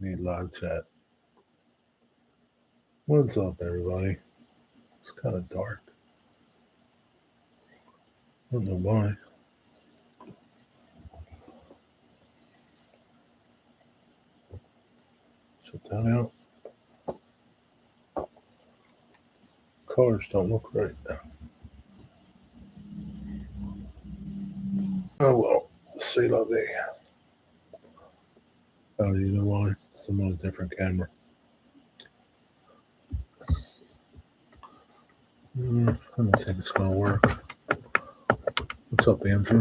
Need live chat. What's up, everybody? It's kind of dark. I don't know why. Shut that out. Colors don't look right now. Oh well, say la vie. Oh, you know why? It's on a different camera. I don't think it's gonna work. What's up, Andrew?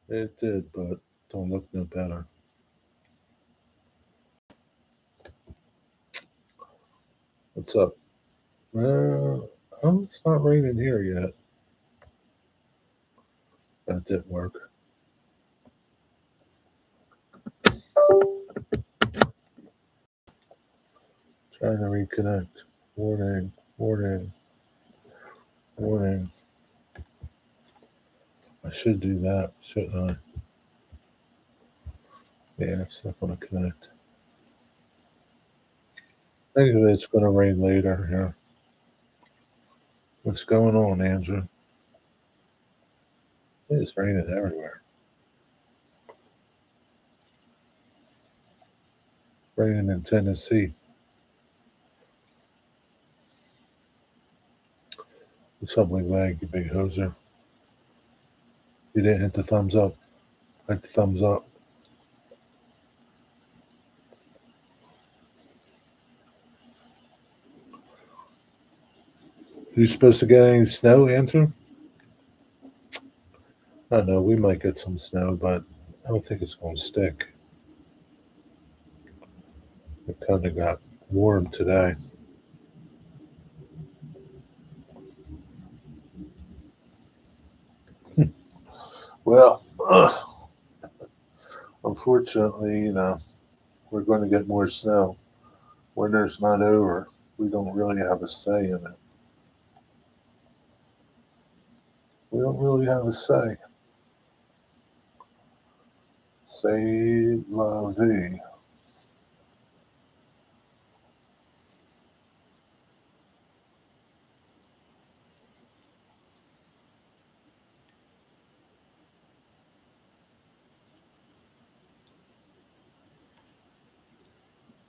It did, but don't look no better. What's up? Well, it's not raining here yet. That didn't work. Trying to reconnect. Warning, warning, warning. I should do that, shouldn't I? Yeah, it's not going to connect. Anyway, it's going to rain later here. What's going on, Andrew? It's raining everywhere. Raining in Tennessee. What's up, Wag, you big hoser? You didn't hit the thumbs up. Hit the thumbs up. You supposed to get any snow, Andrew? I don't know. We might get some snow, but I don't think it's going to stick. It kind of got warm today. Well, unfortunately, we're going to get more snow. Winter's not over. We don't really have a say in it. We don't really have a say. Say la vie.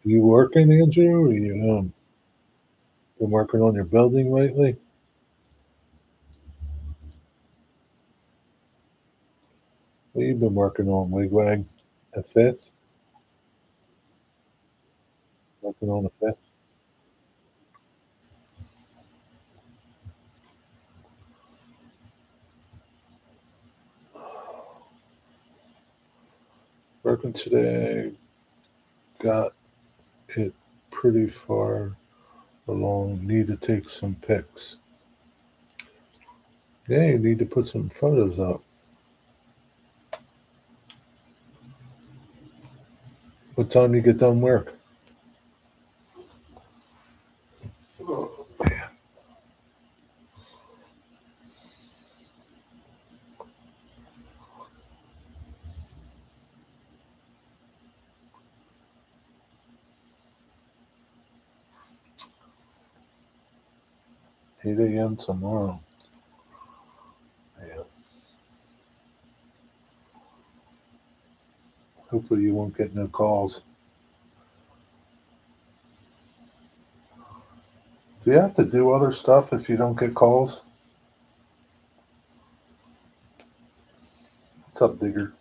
You working, Andrew? Or you been working on your building lately? What you been working on, Wigwag? A fifth? Working on a fifth? Working today. Got it pretty far along. Need to take some pics. Yeah, you need to put some photos up. What time you get done work? Oh, man. 8 a.m. tomorrow. Yeah. Hopefully you won't get no calls. Do you have to do other stuff if you don't get calls? What's up, Digger?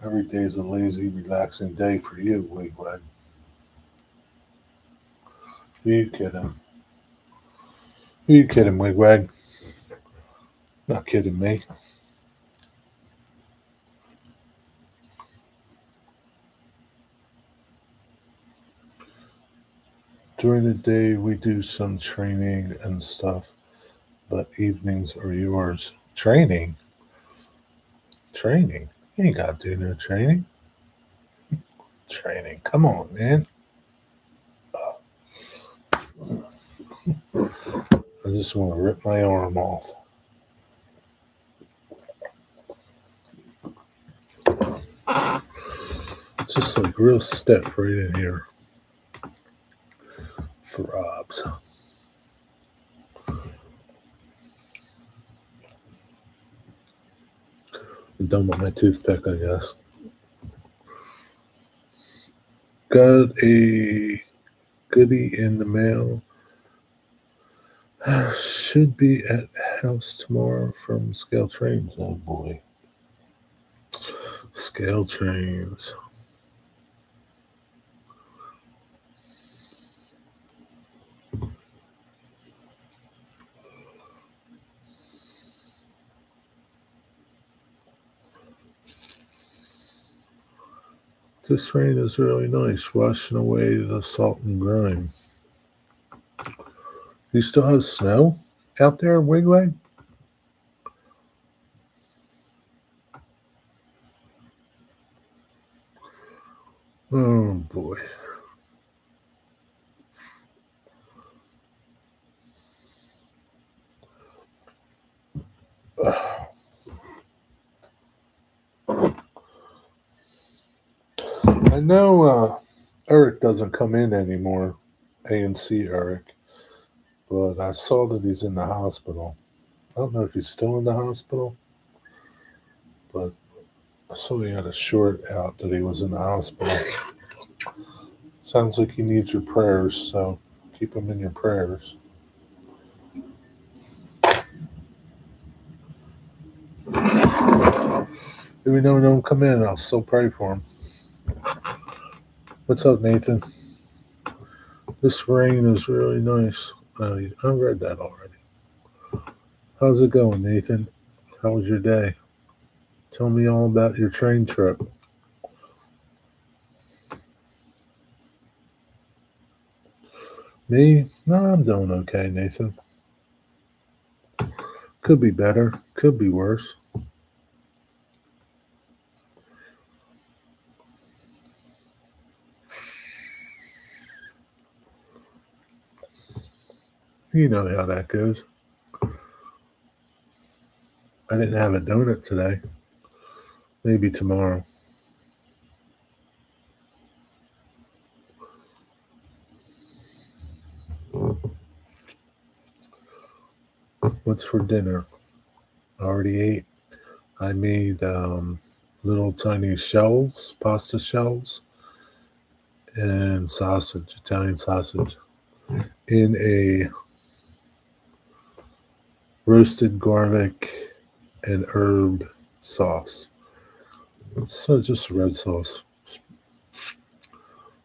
Every day's a lazy, relaxing day for you, Wigwag. Who you kidding? Who you kidding, Wigwag? Not kidding me. During the day, we do some training and stuff, but evenings are yours. Training? Training? You ain't got to do no training. Training. Come on, man. I just want to rip my arm off. It's just like real stiff right in here. Throbs. I'm done with my toothpick, I guess. Got a goodie in the mail. Should be at house tomorrow from Scale Trains. Oh boy. Scale Trains. This rain is really nice, washing away the salt and grime. You still have snow out there, Wigwag? Oh boy. I know Eric doesn't come in anymore, ANC Eric, but I saw that he's in the hospital. I don't know if he's still in the hospital, but I saw he had a short out that he was in the hospital. Sounds like he needs your prayers, so keep him in your prayers. Even though he don't come in, I'll still pray for him. What's up, Nathan? This rain is really nice. I read that already. How's it going, Nathan? How was your day? Tell me all about your train trip. Me? No, I'm doing okay, Nathan. Could be better. Could be worse. You know how that goes. I didn't have a donut today. Maybe tomorrow. What's for dinner? I already ate. I made little tiny shells, pasta shells, and sausage, Italian sausage, in a roasted garlic and herb sauce. So just red sauce. It's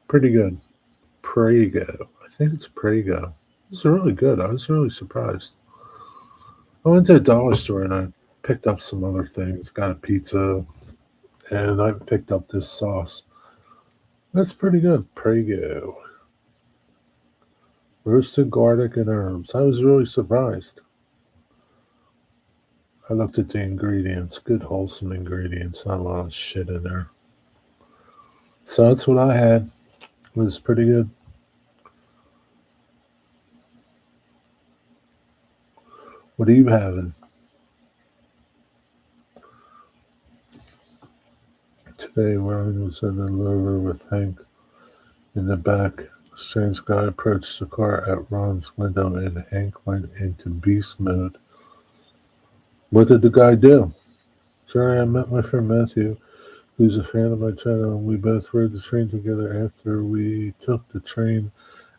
pretty good. Prego. I think it's Prego. It's really good. I was really surprised. I went to a dollar store and I picked up some other things. Got a pizza and I picked up this sauce. That's pretty good. Prego. Roasted garlic and herbs. I was really surprised. I looked at the ingredients. Good, wholesome ingredients. Not a lot of shit in there. So that's what I had. It was pretty good. What are you having? Today, Ryan was in the lover with Hank in the back. A strange guy approached the car at Ron's window and Hank went into beast mode. What did the guy do? Sorry, I met my friend Matthew, who's a fan of my channel, and we both rode the train together after we took the train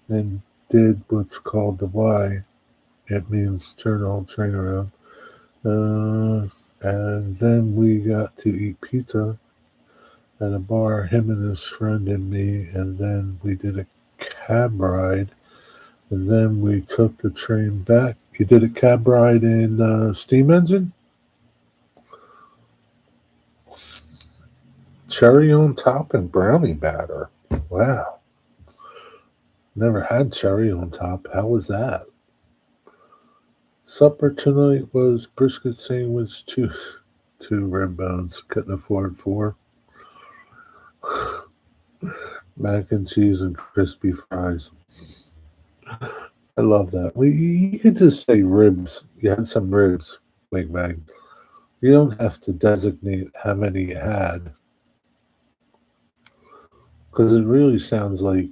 and did what's called the Y. It means turn the whole train around. And then we got to eat pizza at a bar, him and his friend and me, and then we did a cab ride, and then we took the train back. You did a cab ride in steam engine? Cherry on top and brownie batter. Wow. Never had cherry on top. How was that? Supper tonight was brisket sandwich, two rib bones. Couldn't afford four. Mac and cheese and crispy fries. I love that. Well, you could just say ribs. You had some ribs, Big Mac. You don't have to designate how many you had because it really sounds like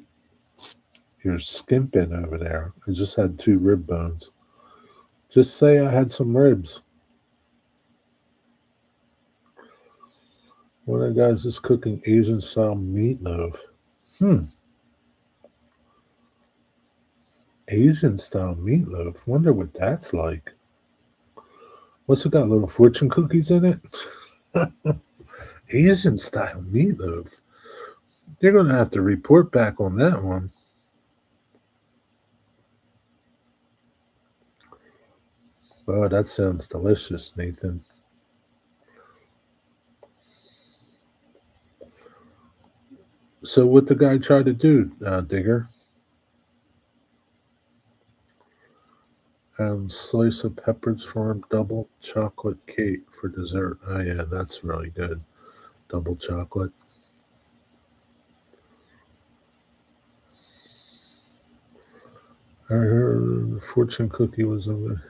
you're skimping over there. I just had two rib bones. Just say I had some ribs. One of the guys is cooking Asian style meatloaf. Hmm, Asian style meatloaf. Wonder what that's like. What's it got? Little fortune cookies in it? Asian style meatloaf. You're gonna have to report back on that one. Oh, that sounds delicious, Nathan. So, what the guy tried to do, Digger? Slice of Pepperidge Farm double chocolate cake for dessert. Oh yeah, that's really good. Double chocolate. I heard the fortune cookie was over.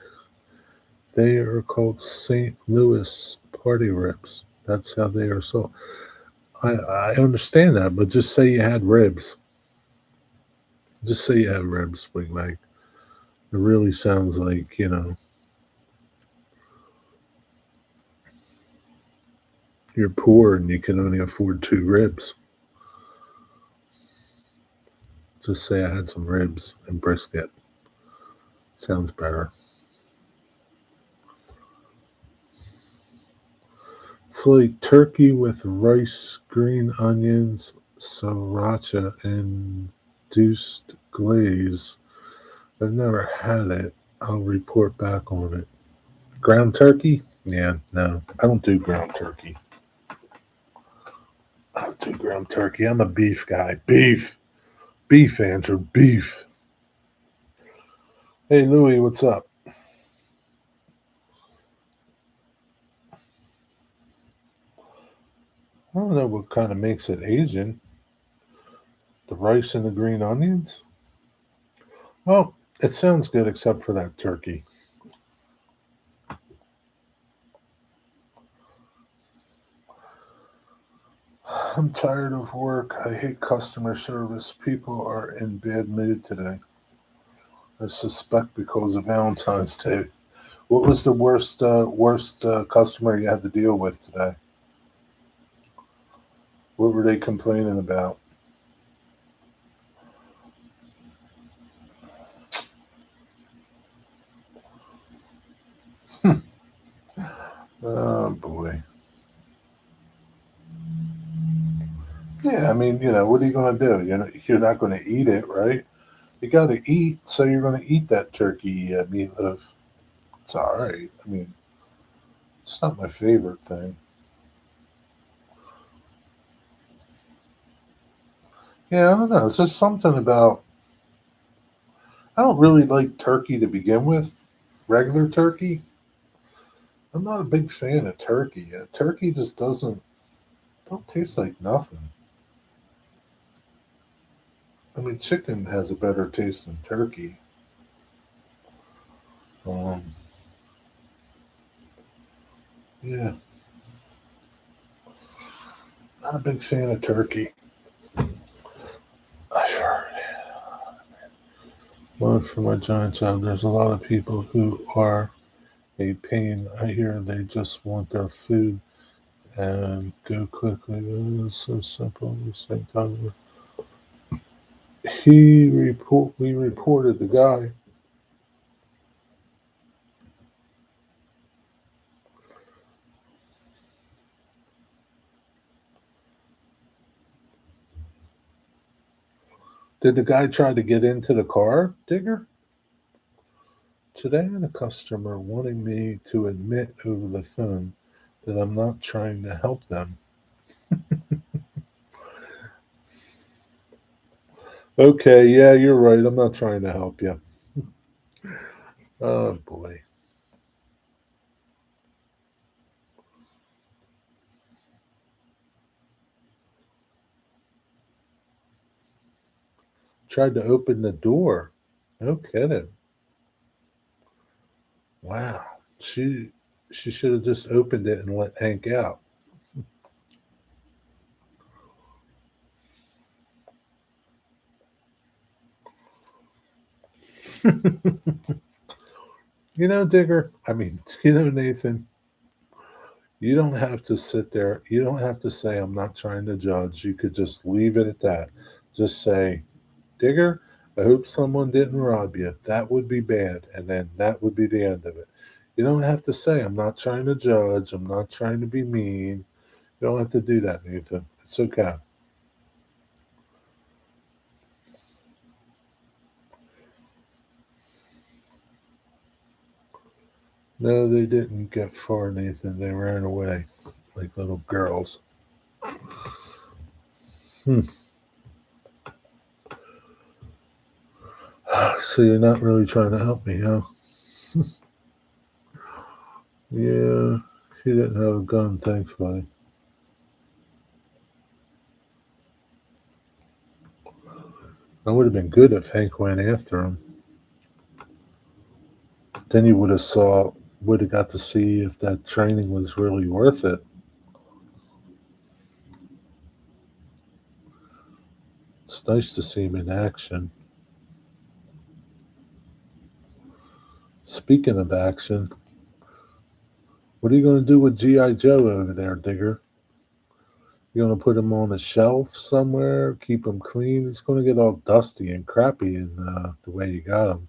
They are called St. Louis party ribs. That's how they are sold. I understand that, but just say you had ribs. Just say you had ribs, Big Mac. It really sounds like, you're poor and you can only afford two ribs. Just say I had some ribs and brisket. Sounds better. It's like turkey with rice, green onions, sriracha, and deuced glaze. I've never had it. I'll report back on it. Ground turkey? Yeah, no, I don't do ground turkey. I don't do ground turkey. I'm a beef guy. Beef. Beef, Andrew. Beef. Hey, Louie, what's up? I don't know what kind of makes it Asian. The rice and the green onions? Well, it sounds good except for that turkey. I'm tired of work. I hate customer service. People are in bad mood today. I suspect because of Valentine's Day. What was the worst customer you had to deal with today? What were they complaining about? Oh boy. Yeah, I mean, what are you going to do? You're not going to eat it, right? You got to eat, so you're going to eat that turkey meatloaf. It's all right. I mean, it's not my favorite thing. Yeah, I don't know. It's just something about. I don't really like turkey to begin with. Regular turkey. I'm not a big fan of turkey. Turkey just don't taste like nothing. I mean, chicken has a better taste than turkey. Um, yeah, not a big fan of turkey. I've heard. Well, for my giant job, there's a lot of people who are a pain. I hear they just want their food and go quickly. It's so simple. At the same time, we reported the guy. Did the guy try to get into the car, Digger? Today, I had a customer wanting me to admit over the phone that I'm not trying to help them. Okay, yeah, you're right. I'm not trying to help you. Oh boy. Tried to open the door. No kidding. Wow. She should have just opened it and let Hank out. Digger, Nathan, you don't have to sit there. You don't have to say, I'm not trying to judge. You could just leave it at that. Just say, Digger, I hope someone didn't rob you. That would be bad. And then that would be the end of it. You don't have to say, I'm not trying to judge. I'm not trying to be mean. You don't have to do that, Nathan. It's okay. No, they didn't get far, Nathan. They ran away like little girls. Hmm. So you're not really trying to help me, huh? Yeah, she didn't have a gun, thankfully. That would have been good if Hank went after him. Then you would have got to see if that training was really worth it. It's nice to see him in action. Speaking of action, what are you going to do with G.I. Joe over there, Digger? You going to put him on a shelf somewhere, keep him clean? It's going to get all dusty and crappy in the way you got him.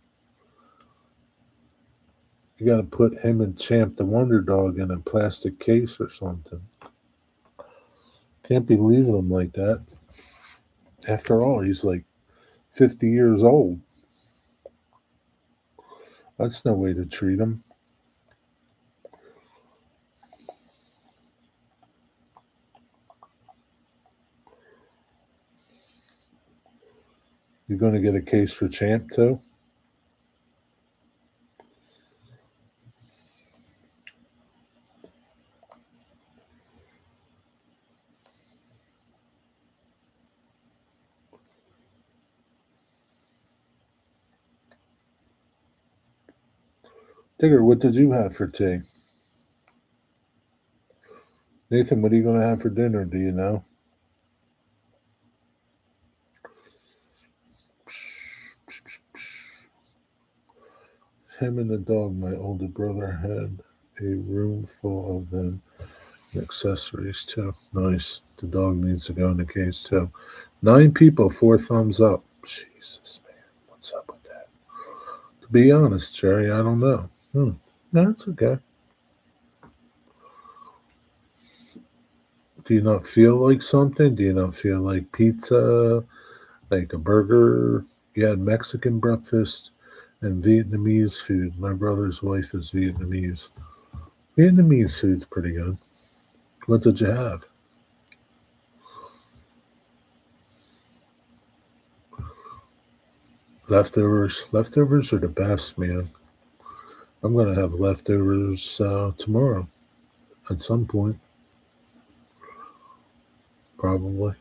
You got to put him and Champ the Wonder Dog in a plastic case or something. Can't be leaving him like that. After all, he's like 50 years old. That's no way to treat him. You're going to get a case for Champ, too? Digger, what did you have for tea? Nathan, what are you going to have for dinner? Do you know? Him and the dog, my older brother, had a room full of them accessories, too. Nice. The dog needs to go in the case, too. 9 people, 4 thumbs up. Jesus, man. What's up with that? To be honest, Jerry, I don't know. No, it's okay. Do you not feel like something? Do you not feel like pizza, like a burger? You had Mexican breakfast and Vietnamese food. My brother's wife is Vietnamese. Vietnamese food's pretty good. What did you have? Leftovers. Leftovers are the best, man. I'm gonna have leftovers tomorrow at some point, probably.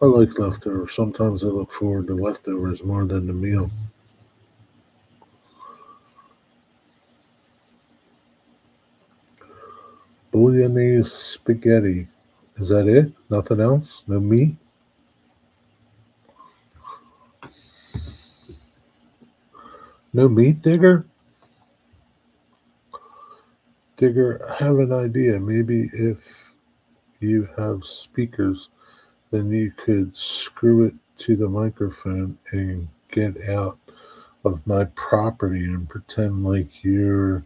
I like leftovers. Sometimes I look forward to leftovers more than the meal. Bolognese spaghetti. Is that it? Nothing else? No meat? No meat, Digger? Digger, I have an idea. Maybe if you have speakers, then you could screw it to the microphone and get out of my property and pretend like you're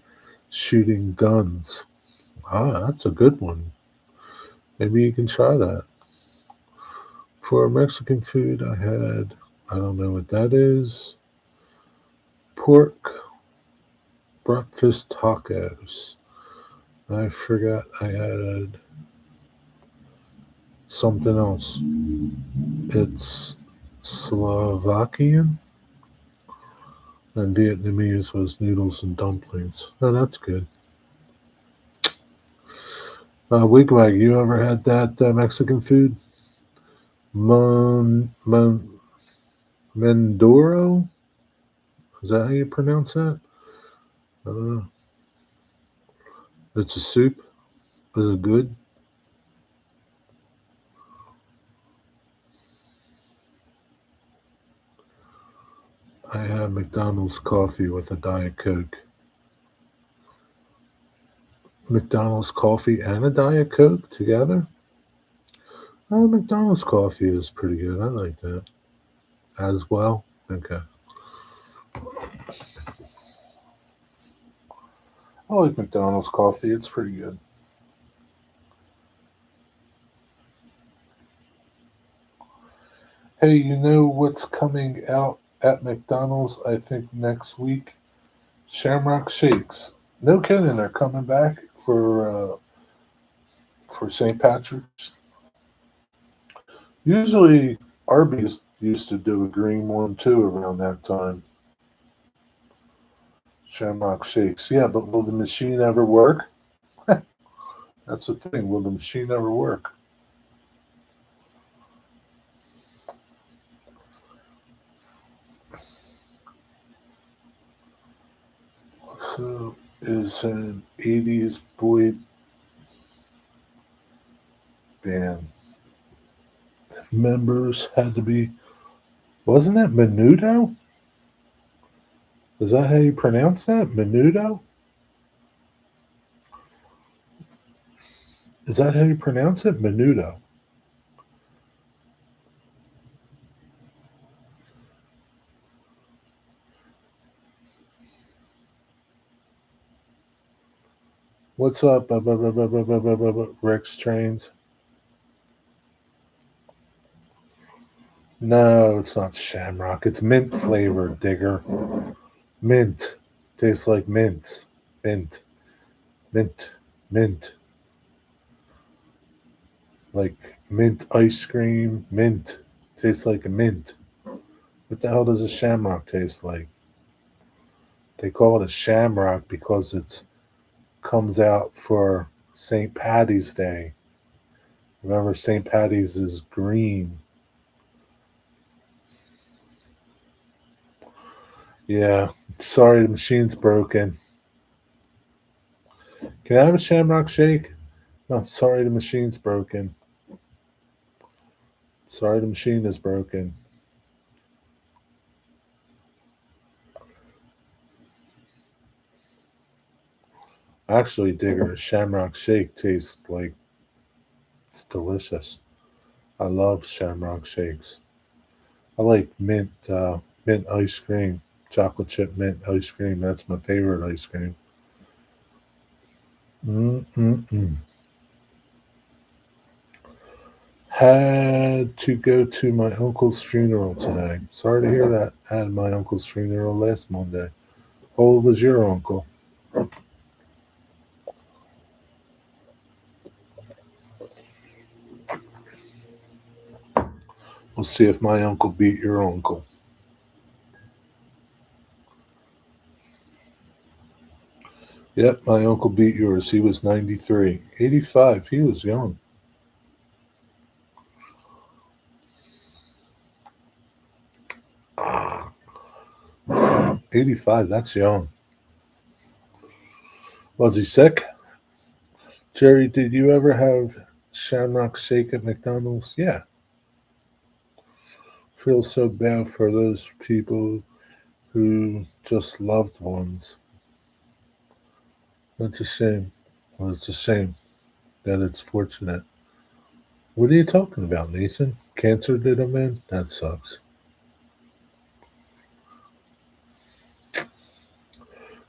shooting guns. Ah, that's a good one. Maybe you can try that. For Mexican food, I don't know what that is, pork breakfast tacos. I forgot I had something else. It's Slovakian, and Vietnamese was noodles and dumplings. Oh, that's good. Wigwag, you ever had that Mexican food? Mon, mon, Mendoro? Is that how you pronounce that? Uh, it's a soup. Is it good? I have McDonald's coffee with a Diet Coke. McDonald's coffee and a Diet Coke together? Oh, McDonald's coffee is pretty good. I like that. As well? Okay. I like McDonald's coffee. It's pretty good. Hey, you know what's coming out at McDonald's, I think, next week? Shamrock Shakes. No kidding, they're coming back for St. Patrick's. Usually, Arby's used to do a green one too around that time. Shamrock Shakes. Yeah, but will the machine ever work? That's the thing. Will the machine ever work? So, is an 80s boy band. Members had to be. Wasn't it Menudo? Is that how you pronounce that? Menudo? Is that how you pronounce it? Menudo. What's up, Rex Trains? No, it's not Shamrock. It's mint flavored, Digger. Mint. Tastes like mints. Mint. Mint. Mint. Like mint ice cream. Mint. Tastes like a mint. What the hell does a shamrock taste like? They call it a shamrock because it comes out for St. Patty's Day. Remember, St. Patty's is green. Yeah. Sorry, the machine's broken. Can I have a shamrock shake? No, sorry, the machine's broken. Sorry, the machine is broken. Actually, Digger, a shamrock shake tastes like it's delicious. I love shamrock shakes. I like mint ice cream, chocolate chip mint ice cream. That's my favorite ice cream. Mm-mm-mm. Had to go to my uncle's funeral today. Sorry to hear that. Had my uncle's funeral last Monday. How old was your uncle? We'll see if my uncle beat your uncle. Yep, my uncle beat yours. He was 93. 85, he was young. 85, that's young. Was he sick? Jerry, did you ever have Shamrock Shake at McDonald's? Yeah. Feel so bad for those people who just loved ones. It's a shame. Well, it's a shame that it's fortunate. What are you talking about, Nathan? Cancer did him in? That sucks.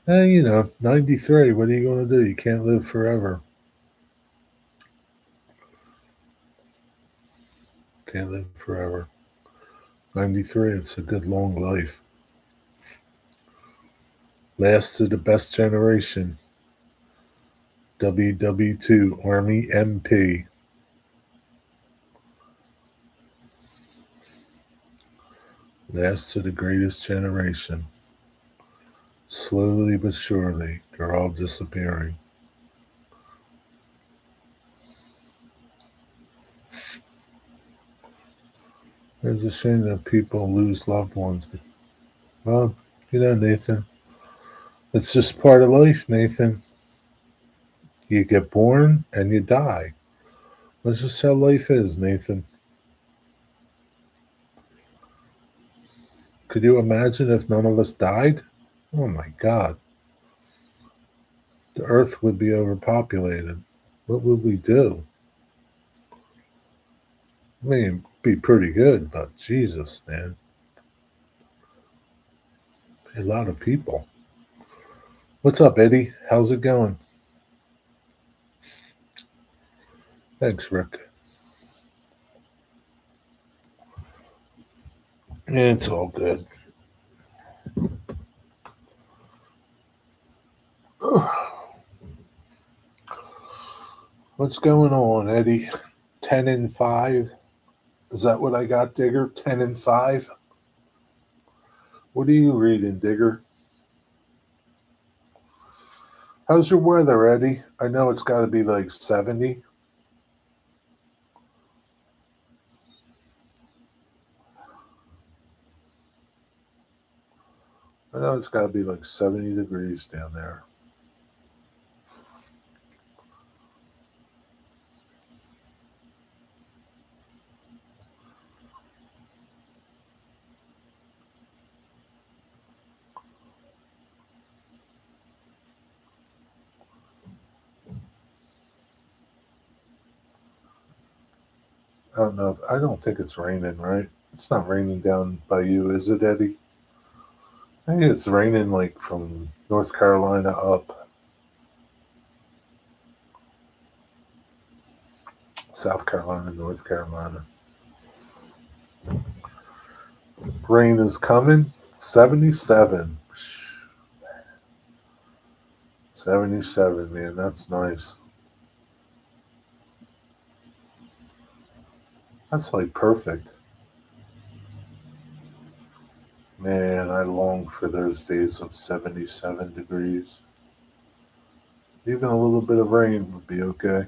93. What are you going to do? You can't live forever. Can't live forever. 93, it's a good long life. Last of the best generation. WW2 Army MP. Last of the greatest generation. Slowly but surely, they're all disappearing. It's a shame that people lose loved ones. Well, Nathan, it's just part of life, Nathan. You get born and you die. That's just how life is, Nathan. Could you imagine if none of us died? Oh my God. The earth would be overpopulated. What would we do? I mean, it'd be pretty good, but Jesus, man. A lot of people. What's up, Eddie? How's it going? Thanks, Rick. It's all good. What's going on, Eddie? 10 and 5? Is that what I got, Digger? 10 and 5? What are you reading, Digger? How's your weather, Eddie? I know it's got to be like 70. I know it's got to be like 70 degrees down there. I don't know. I don't think it's raining, right? It's not raining down by you, is it, Eddie? I think it's raining like from North Carolina up. South Carolina, North Carolina. Rain is coming. 77. 77, man. That's nice. That's like perfect. Man, I long for those days of 77 degrees. Even a little bit of rain would be okay.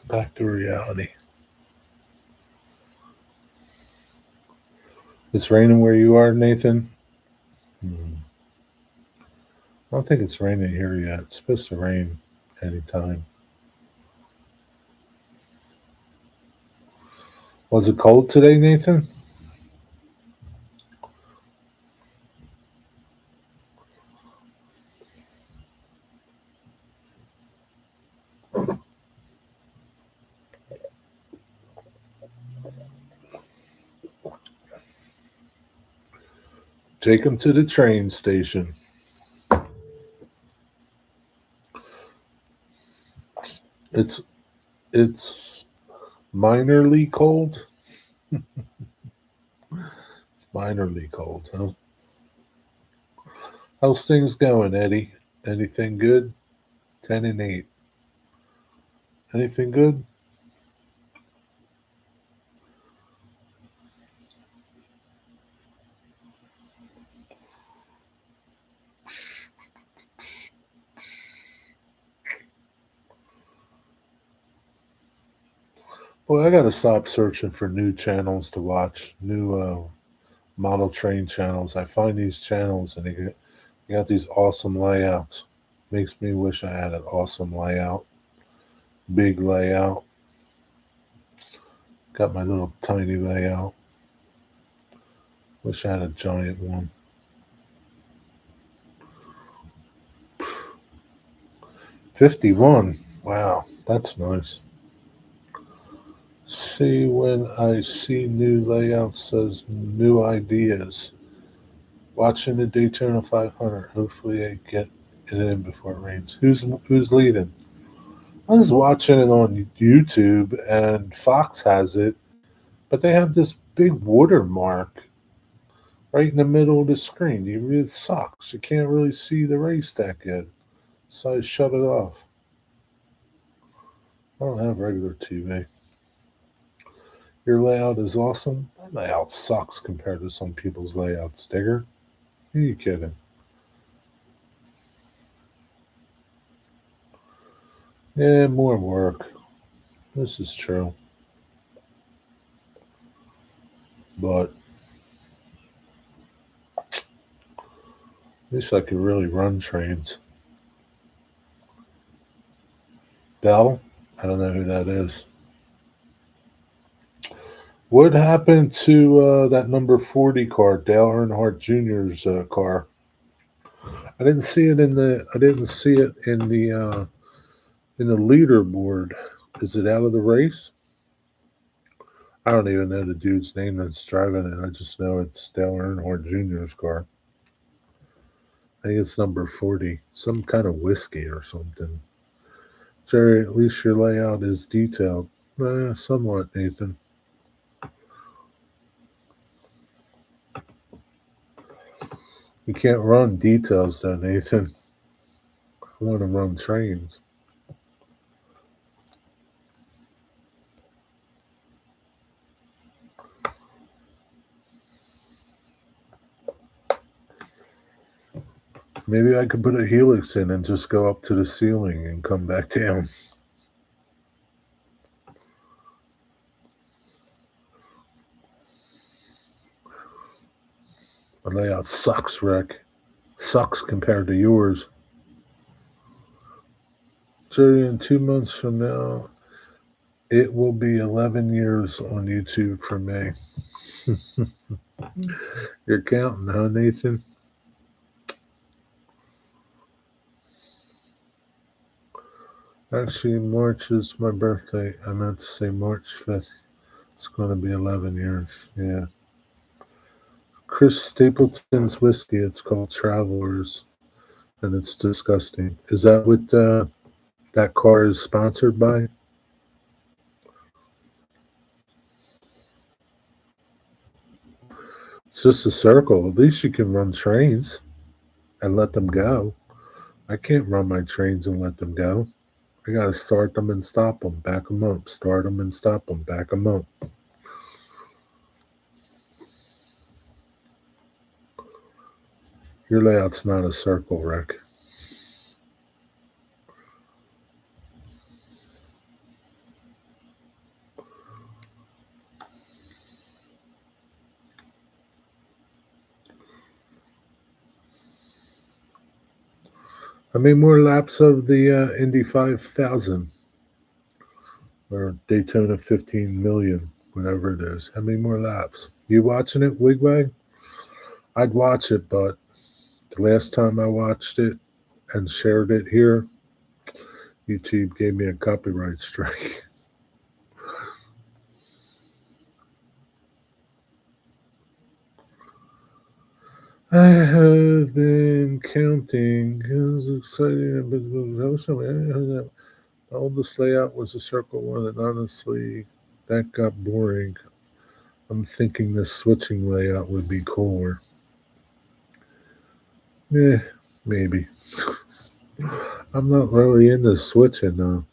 Back to reality. It's raining where you are, Nathan? I don't think it's raining here yet. It's supposed to rain anytime. Was it cold today, Nathan? Take him to the train station. It's it's minorly cold. It's minorly cold, huh? How's things going, Eddie? Anything good? 10 and 8. Anything good? Well, I got to stop searching for new channels to watch, new model train channels. I find these channels and they got these awesome layouts. Makes me wish I had an awesome layout, big layout. Got my little tiny layout. Wish I had a giant one. 51. Wow, that's nice. See, when I see new layouts, says new ideas. Watching the Daytona 500. Hopefully, I get it in before it rains. Who's leading? I was watching it on YouTube, and Fox has it, but they have this big watermark right in the middle of the screen. It sucks. You can't really see the race that good, so I shut it off. I don't have regular TV. Your layout is awesome. My layout sucks compared to some people's layouts, Digger. Who are you kidding? Yeah, more work. This is true. But at least I could really run trains. Bell? I don't know who that is. What happened to that number 40 car, Dale Earnhardt Jr.'s car? I didn't see it in the. I didn't see it in the leaderboard. Is it out of the race? I don't even know the dude's name that's driving it. I just know it's Dale Earnhardt Jr.'s car. I think it's number 40. Some kind of whiskey or something. Jerry, at least your layout is detailed. Somewhat, Nathan. You can't run details though, Nathan. I want to run trains. Maybe I could put a helix in and just go up to the ceiling and come back down. My layout sucks, Rick. Sucks compared to yours. Jerry, in 2 months from now, it will be 11 years on YouTube for me. You're counting, huh, Nathan? Actually, March is my birthday. I meant to say March 5th. It's going to be 11 years. Yeah. Chris Stapleton's whiskey. It's called Travelers, and it's disgusting. Is that what that car is sponsored by? It's just a circle. At least you can run trains and let them go. I can't run my trains and let them go. I got to start them and stop them, back them up, start them and stop them, back them up. Your layout's not a circle, Rick. How many more laps of the Indy 5000 or Daytona 15 million, whatever it is? How many more laps? You watching it, Wigwag? I'd watch it, but the last time I watched it and shared it here, YouTube gave me a copyright strike. I have been counting. It was exciting. The oldest layout was a circle one, and honestly, that got boring. I'm thinking the switching layout would be cooler. Yeah, maybe. I'm not really into switching though.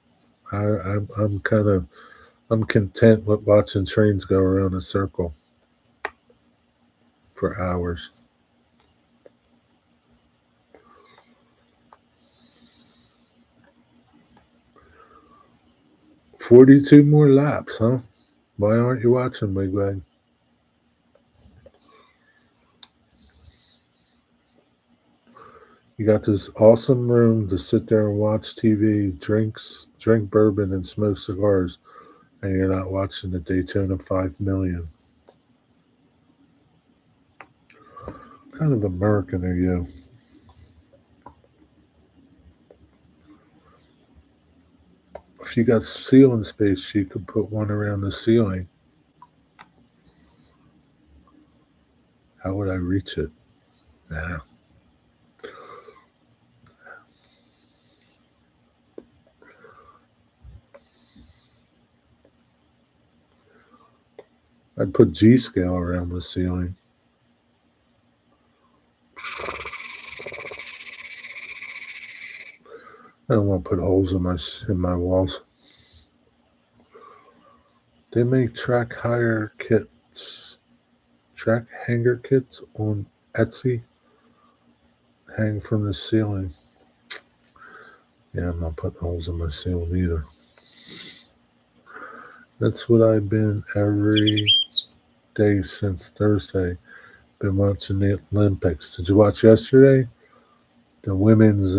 I'm kind of I'm content with watching trains go around a circle for hours. 42 more laps, huh? Why aren't you watching, Big Bag? You got this awesome room to sit there and watch TV, drink bourbon, and smoke cigars, and you're not watching the Daytona 5 million. What kind of American are you? If you got ceiling space, you could put one around the ceiling. How would I reach it? Nah. I'd put G scale around the ceiling. I don't want to put holes in my walls. They make track hanger kits on Etsy. Hang from the ceiling. Yeah, I'm not putting holes in my ceiling either. That's what I've been every day since Thursday. Been watching the Olympics. Did you watch yesterday? The women's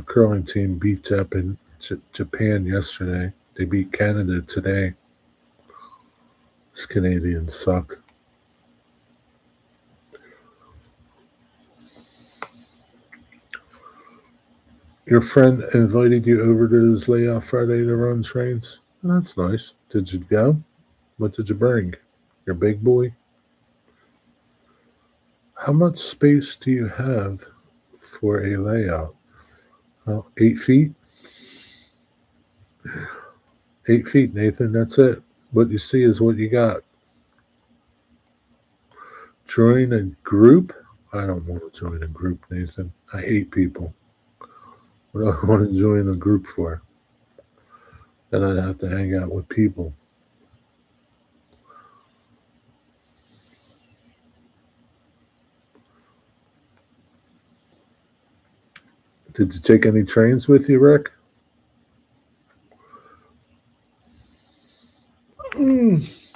curling team beat Japan yesterday. They beat Canada today. These Canadians suck. Your friend invited you over to his layoff Friday to run trains. That's nice. Did you go? What did you bring? Your big boy? How much space do you have for a layout? 8 feet? 8 feet, Nathan. That's it. What you see is what you got. Join a group? I don't want to join a group, Nathan. I hate people. What do I want to join a group for? Then I'd have to hang out with people. Did you take any trains with you, Rick? Mm.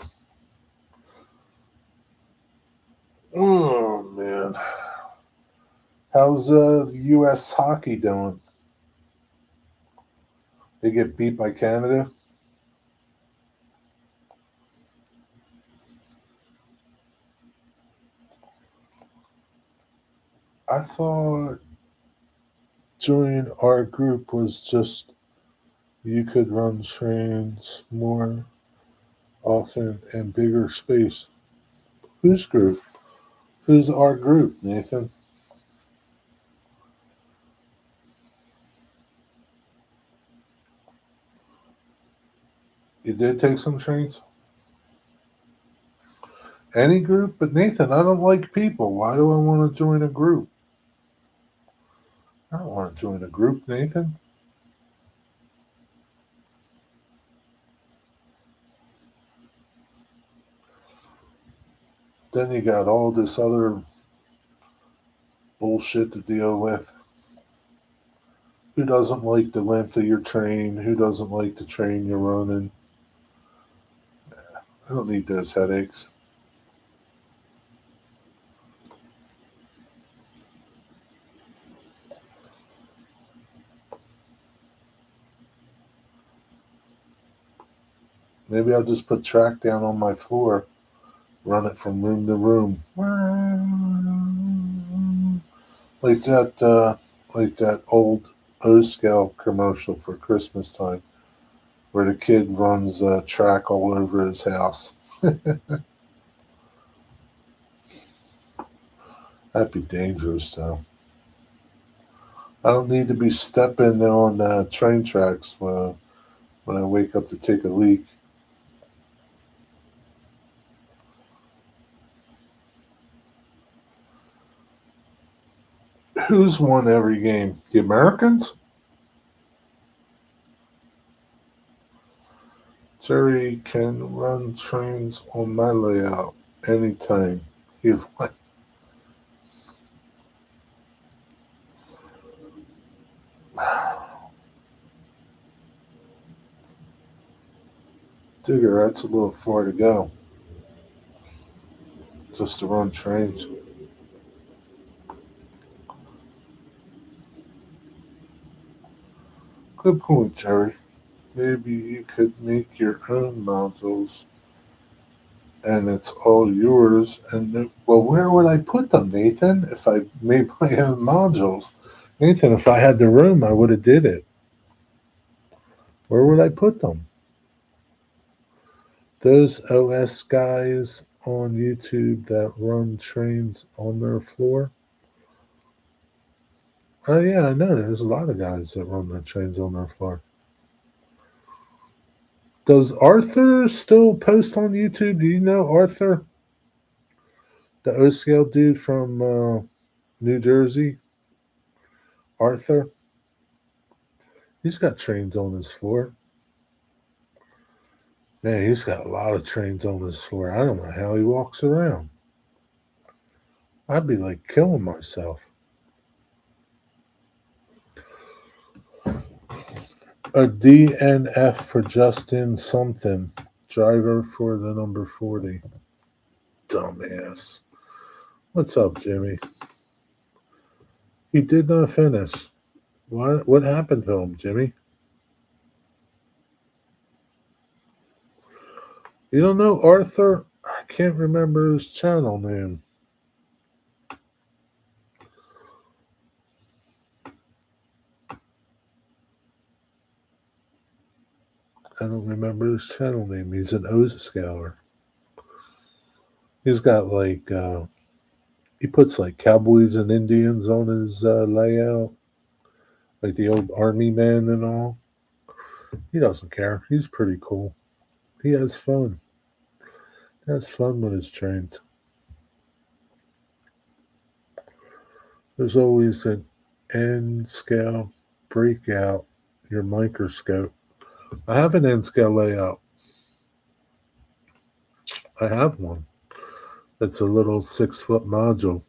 Oh, man. How's U.S. hockey doing? They get beat by Canada? I thought joining our group was just you could run trains more often and bigger space. Whose group? Who's our group, Nathan? You did take some trains? Any group? But Nathan, I don't like people. Why do I want to join a group? I don't want to join a group, Nathan. Then you got all this other bullshit to deal with. Who doesn't like the length of your train? Who doesn't like the train you're running? I don't need those headaches. Maybe I'll just put track down on my floor, run it from room to room, like that old O scale commercial for Christmas time, where the kid runs track all over his house. That'd be dangerous, though. I don't need to be stepping on train tracks when I wake up to take a leak. Who's won every game? The Americans? Jerry can run trains on my layout anytime. He's like, Digger, that's a little far to go just to run trains. Good point, Jerry. Maybe you could make your own modules and it's all yours. And well, where would I put them, Nathan? If I made my own modules, Nathan, if I had the room, I would have did it. Where would I put them? Those OS guys on YouTube that run trains on their floor. Oh yeah, I know. There's a lot of guys that run their trains on their floor. Does Arthur still post on YouTube? Do you know Arthur, the O scale dude from New Jersey? Arthur. He's got trains on his floor. Man, he's got a lot of trains on his floor. I don't know how he walks around. I'd be like killing myself. A DNF for Justin something. Driver for the number 40. Dumbass. What's up, Jimmy? He did not finish. What happened to him, Jimmy? You don't know Arthur? I can't remember his channel name. I don't remember his channel name. He's an Oza scaler. He's got like he puts like cowboys and Indians on his layout, like the old army men and all. He doesn't care. He's pretty cool. He has fun. He has fun with his trains. There's always an N scale breakout, your microscope. I have an N scale layout. I have one. It's a little 6-foot module.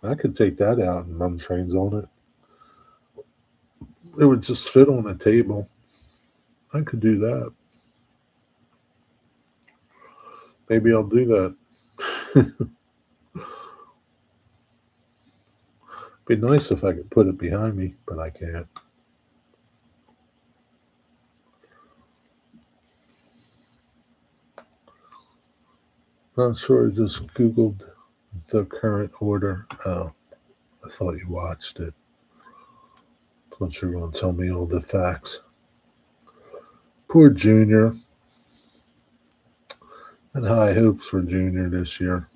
I could take that out and run trains on it. It would just fit on a table. I could do that. Maybe I'll do that. Be nice if I could put it behind me, but I can't. Not sure. I just Googled the current order. Oh, I thought you watched it. Thought you were going to tell me all the facts. Poor Junior. And high hopes for Junior this year.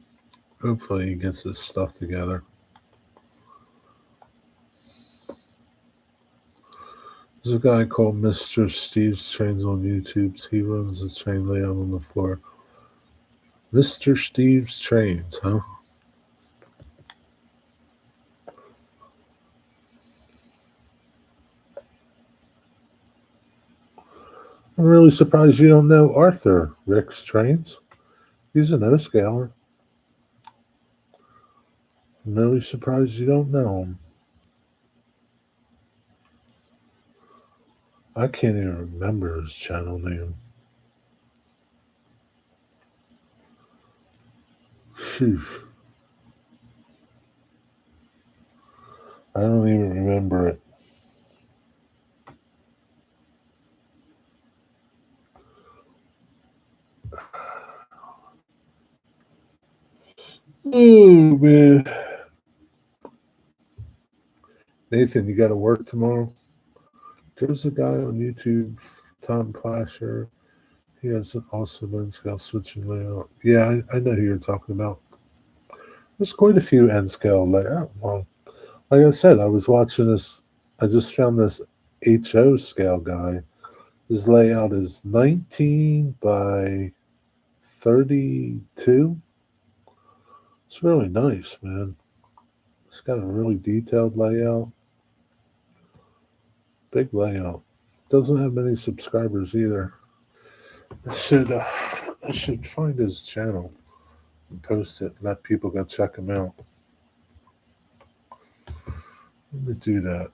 Hopefully he gets his stuff together. There's a guy called Mr. Steve's Trains on YouTube. He runs his train layout on the floor. Mr. Steve's Trains, huh? I'm really surprised you don't know Arthur Rick's Trains. He's an O-scaler. I'm really surprised you don't know him. I can't even remember his channel name. Sheesh. I don't even remember it. Oh, man. Nathan, you got to work tomorrow? There's a guy on YouTube, Tom Plasher. He has an awesome N-scale switching layout. Yeah, I know who you're talking about. There's quite a few N-scale layout. Well, like I said, I was watching this. I just found this HO scale guy. His layout is 19 by 32. It's really nice, man. It's got a really detailed layout. Big layout. Doesn't have many subscribers either. I should find his channel and post it. Let people go check him out. Let me do that.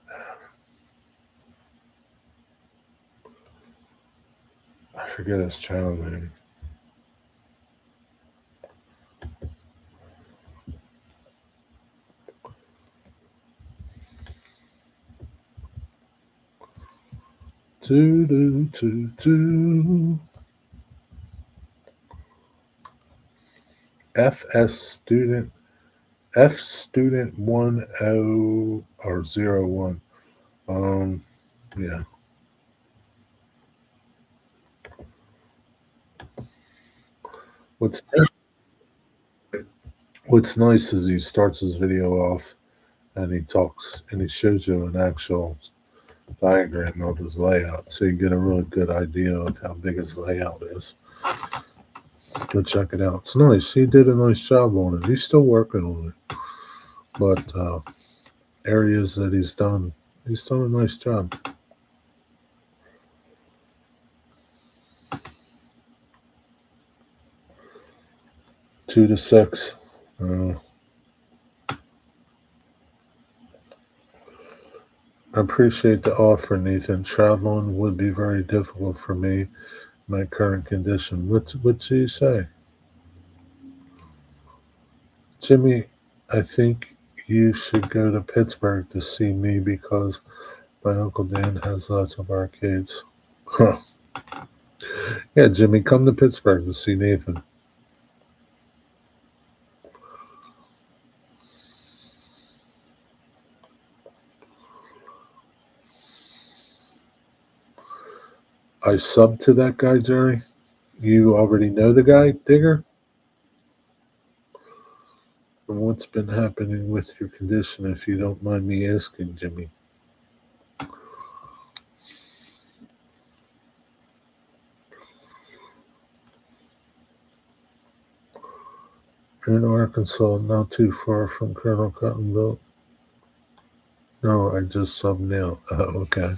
I forget his channel name. FS student F student 10 or 01. Yeah. What's nice is he starts his video off and he talks and he shows you an actual diagram of his layout, so you get a really good idea of how big his layout is. Go check it out. It's nice. He did a nice job on it. He's still working on it, but areas that he's done a nice job. 2 to 6. I appreciate the offer, Nathan. Traveling would be very difficult for me, my current condition. What do you say? Jimmy, I think you should go to Pittsburgh to see me because my Uncle Dan has lots of arcades. Huh. Yeah, Jimmy, come to Pittsburgh to see Nathan. I subbed to that guy, Jerry. You already know the guy, Digger? And what's been happening with your condition, if you don't mind me asking, Jimmy? In Arkansas, not too far from Colonel Cottonville. No, I just subbed now. Okay.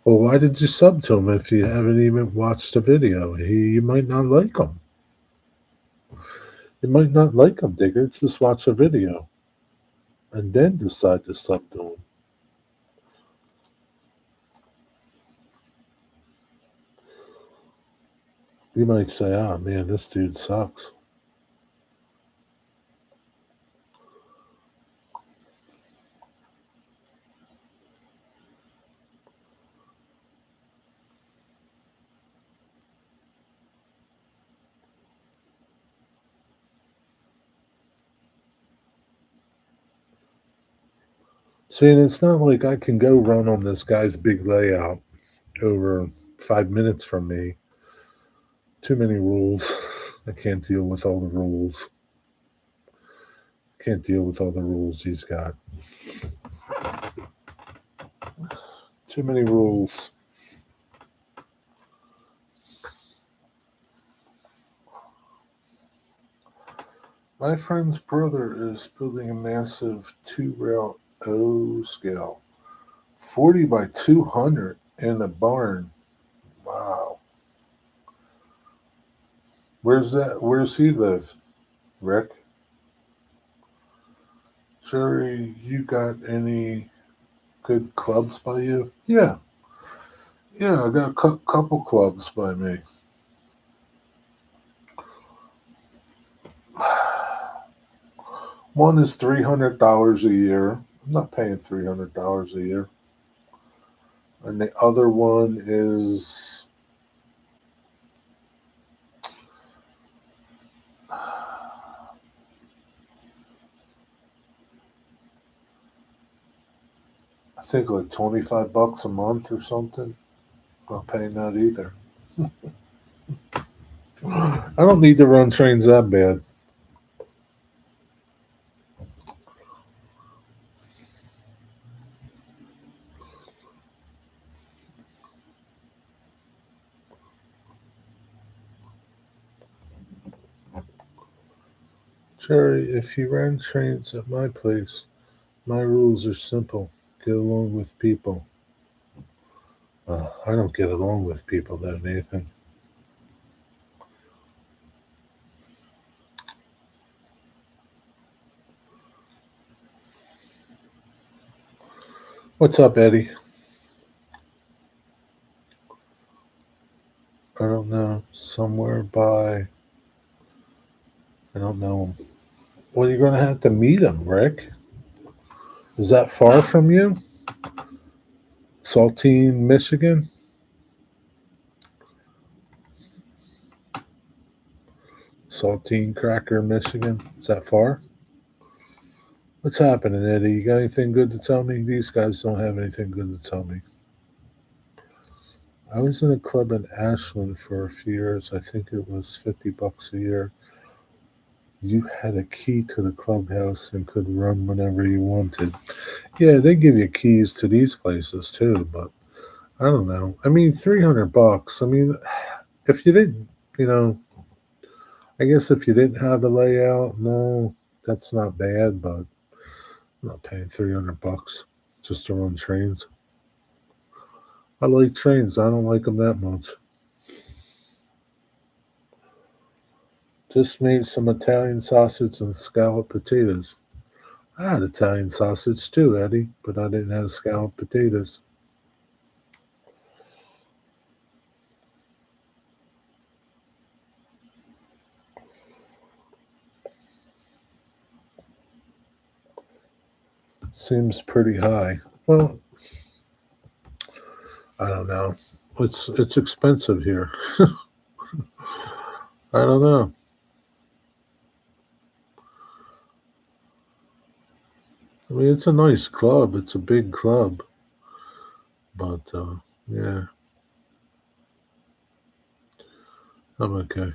Well, why did you sub to him if you haven't even watched the video? You might not like him. You might not like him, Digger. Just watch the video and then decide to sub to him. You might say, "Ah, man, this dude sucks." See, and it's not like I can go run on this guy's big layout over 5 minutes from me. Too many rules. I can't deal with all the rules. Can't deal with all the rules he's got. Too many rules. My friend's brother is building a massive two-rail O scale, 40 by 200 in a barn. Wow. Where's that? Where's he live, Rick? Jerry, you got any good clubs by you? Yeah, yeah, I got a couple clubs by me. One is $300 a year. I'm not paying $300 a year. And the other one is I think like $25 a month or something. Not paying that either. I don't need to run trains that bad. Jerry, if you ran trains at my place, my rules are simple. Get along with people. I don't get along with people though, Nathan. What's up, Eddie? I don't know. Somewhere by. I don't know. Well, you're going to have to meet him, Rick. Is that far from you? Saltine, Michigan? Saltine Cracker, Michigan? Is that far? What's happening, Eddie? You got anything good to tell me? These guys don't have anything good to tell me. I was in a club in Ashland for a few years. I think it was $50 a year. You had a key to the clubhouse and could run whenever you wanted. Yeah, they give you keys to these places too, but I don't know. I mean, $300. I mean, if you didn't, you know, I guess if you didn't have the layout, no, that's not bad. But I'm not paying $300 just to run trains. I like trains. I don't like them that much. Just made some Italian sausage and scalloped potatoes. I had Italian sausage too, Eddie, but I didn't have scalloped potatoes. Seems pretty high. Well, I don't know. It's expensive here. I don't know. I mean, it's a nice club. It's a big club, but yeah, I'm okay.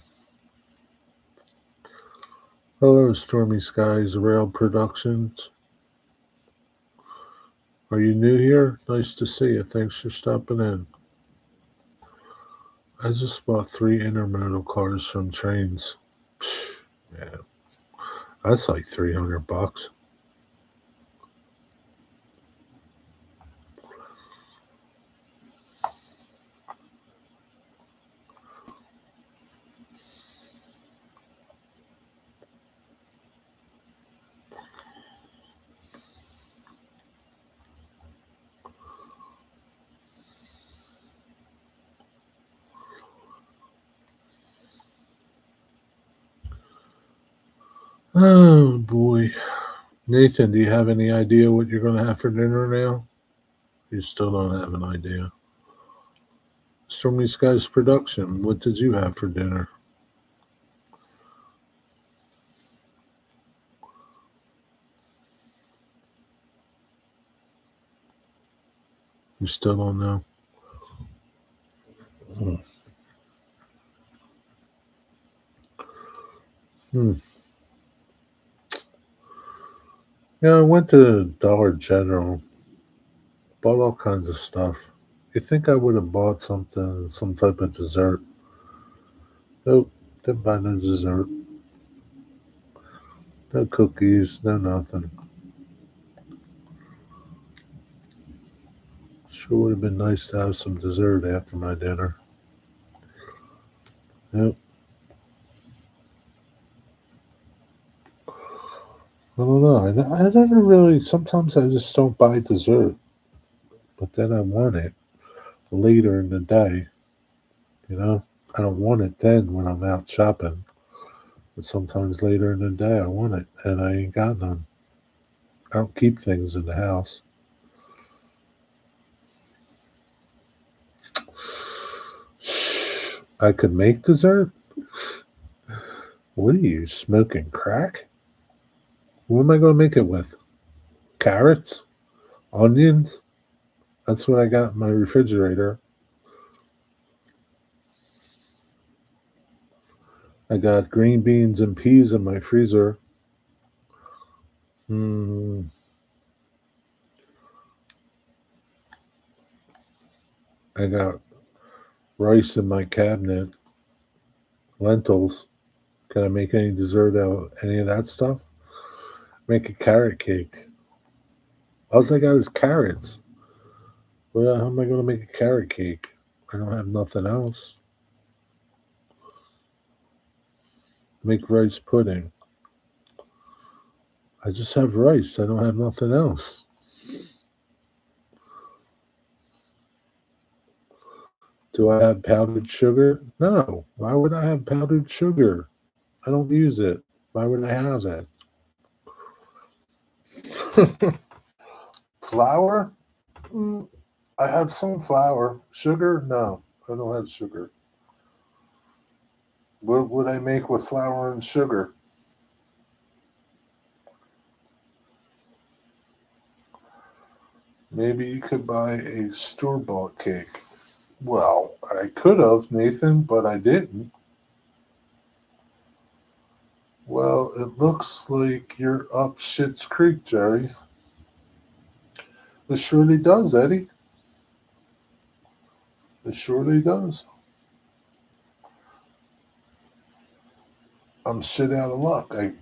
Hello, Stormy Skies Rail Productions. Are you new here? Nice to see you. Thanks for stopping in. I just bought 3 intermodal cars from Trains. Yeah, that's like $300. Oh boy. Nathan, do you have any idea what you're going to have for dinner now? You still don't have an idea. Stormy Skies Production, what did you have for dinner? You still don't know? Hmm. Yeah, I went to Dollar General, bought all kinds of stuff. You think I would have bought something, some type of dessert? Nope, didn't buy no dessert. No cookies, no nothing. Sure would have been nice to have some dessert after my dinner. Yep. I don't know. I never really. Sometimes I just don't buy dessert, but then I want it later in the day. You know, I don't want it then when I'm out shopping, but sometimes later in the day I want it, and I ain't got none. I don't keep things in the house. I could make dessert. What are you smoking crack? What am I going to make it with? Carrots, onions. That's what I got in my refrigerator. I got green beans and peas in my freezer. Hmm. I got rice in my cabinet. Lentils. Can I make any dessert out of any of that stuff? Make a carrot cake. All I got is carrots. Well, how am I going to make a carrot cake? I don't have nothing else. Make rice pudding. I just have rice. I don't have nothing else. Do I have powdered sugar? No. Why would I have powdered sugar? I don't use it. Why would I have it? Flour? Mm, I have some flour. Sugar? No. I don't have sugar. What would I make with flour and sugar? Maybe you could buy a store bought cake. Well, I could have, Nathan, but I didn't. Well, it looks like you're up Shit's Creek, Jerry. It surely does, Eddie. It surely does. I'm shit out of luck. I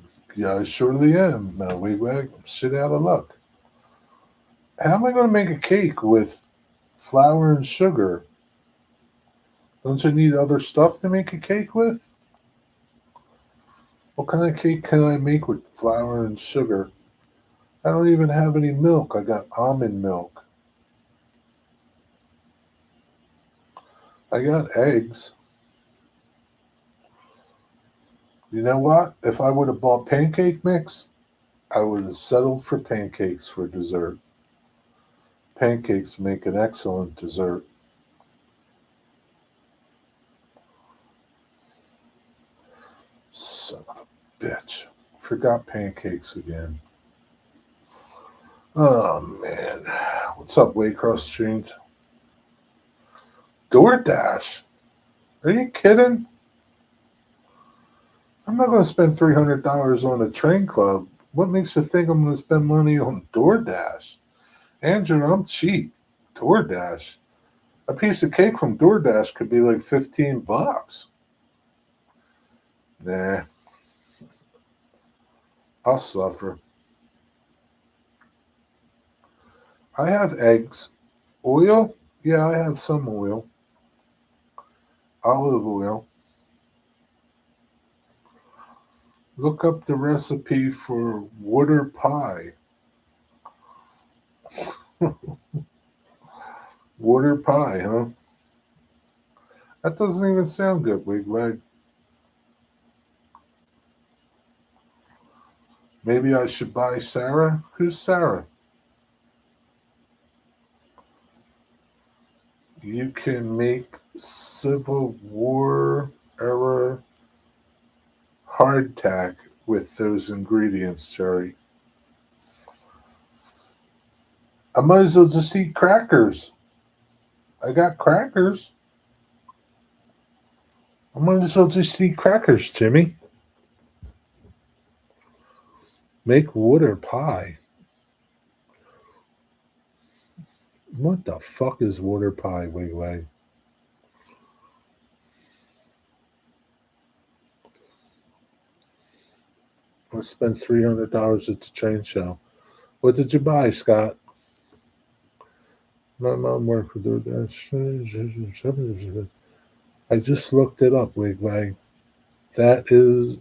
surely am. Now, wig, I'm shit out of luck. How am I going to make a cake with flour and sugar? Don't you need other stuff to make a cake with? What kind of cake can I make with flour and sugar? I don't even have any milk. I got almond milk. I got eggs. You know what? If I would have bought pancake mix, I would have settled for pancakes for dessert. Pancakes make an excellent dessert. Son of a bitch. Forgot pancakes again. Oh man. What's up, Waycross Street? DoorDash? Are you kidding? I'm not going to spend $300 on a train club. What makes you think I'm going to spend money on DoorDash? Andrew, I'm cheap. DoorDash. A piece of cake from DoorDash could be like $15. Nah, I'll suffer. I have eggs. Oil? Yeah, I have some oil. Olive oil. Look up the recipe for water pie. Water pie, huh? That doesn't even sound good, Wigwag. Maybe I should buy Sarah? Who's Sarah? You can make Civil War era hardtack with those ingredients, Jerry. I might as well just eat crackers. I got crackers. I might as well just eat crackers, Jimmy. Make water pie. What the fuck is water pie, Wigwag? I spent $300 at the train show. What did you buy, Scott? My mom worked with DoorDash. I just looked it up, Wigwag. That is.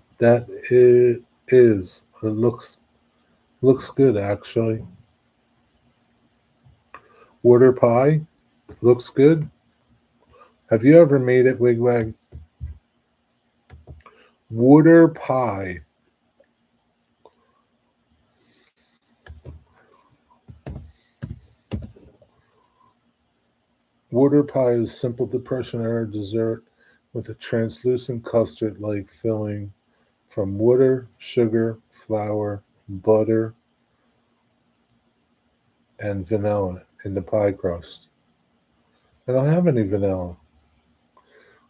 It looks good actually. Water pie looks good. Have you ever made it, Wigwag? Water pie. Water pie is simple depression era dessert with a translucent custard-like filling from water, sugar, flour, butter, and vanilla in the pie crust. I don't have any vanilla.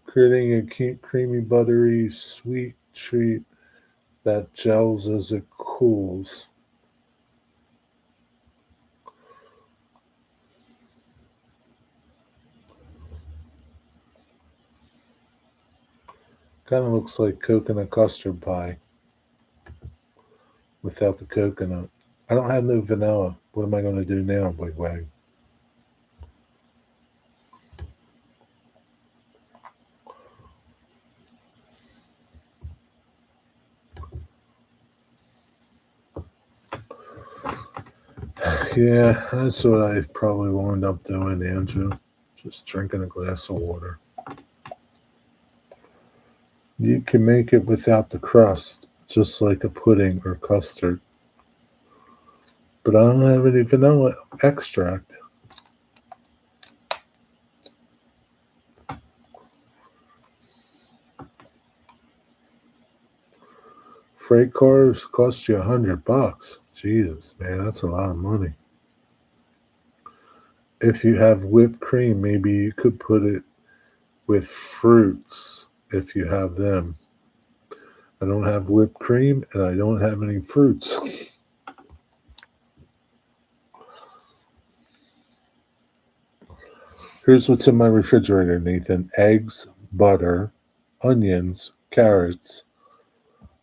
Creating a creamy, buttery, sweet treat that gels as it cools. Kind of looks like coconut custard pie without the coconut. I don't have no vanilla. What am I going to do now, Wigwag? Yeah, that's what I probably will end up doing, Andrew. Just drinking a glass of water. You can make it without the crust, just like a pudding or custard. But I don't have any vanilla extract. Freight cars cost you $100. Jesus, man, that's a lot of money. If you have whipped cream, maybe you could put it with fruits if you have them. I don't have whipped cream and I don't have any fruits. Here's what's in my refrigerator, Nathan: eggs, butter, onions, carrots,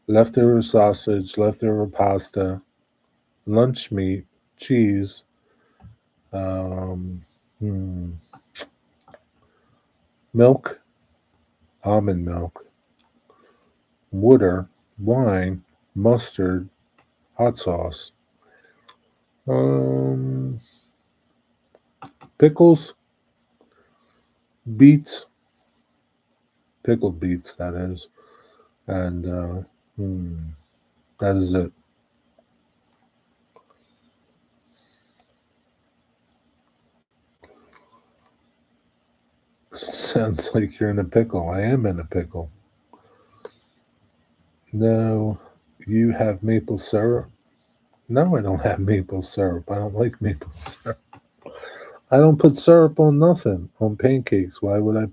leftover sausage, leftover pasta, lunch meat, cheese, um, hmm, milk, almond milk, water, wine, mustard, hot sauce. Um, Pickles, beets, pickled beets, that is. And that is it. Sounds like you're in a pickle. I am in a pickle. No, you have maple syrup? No, I don't have maple syrup. I don't like maple syrup. I don't put syrup on nothing. On pancakes. Why would I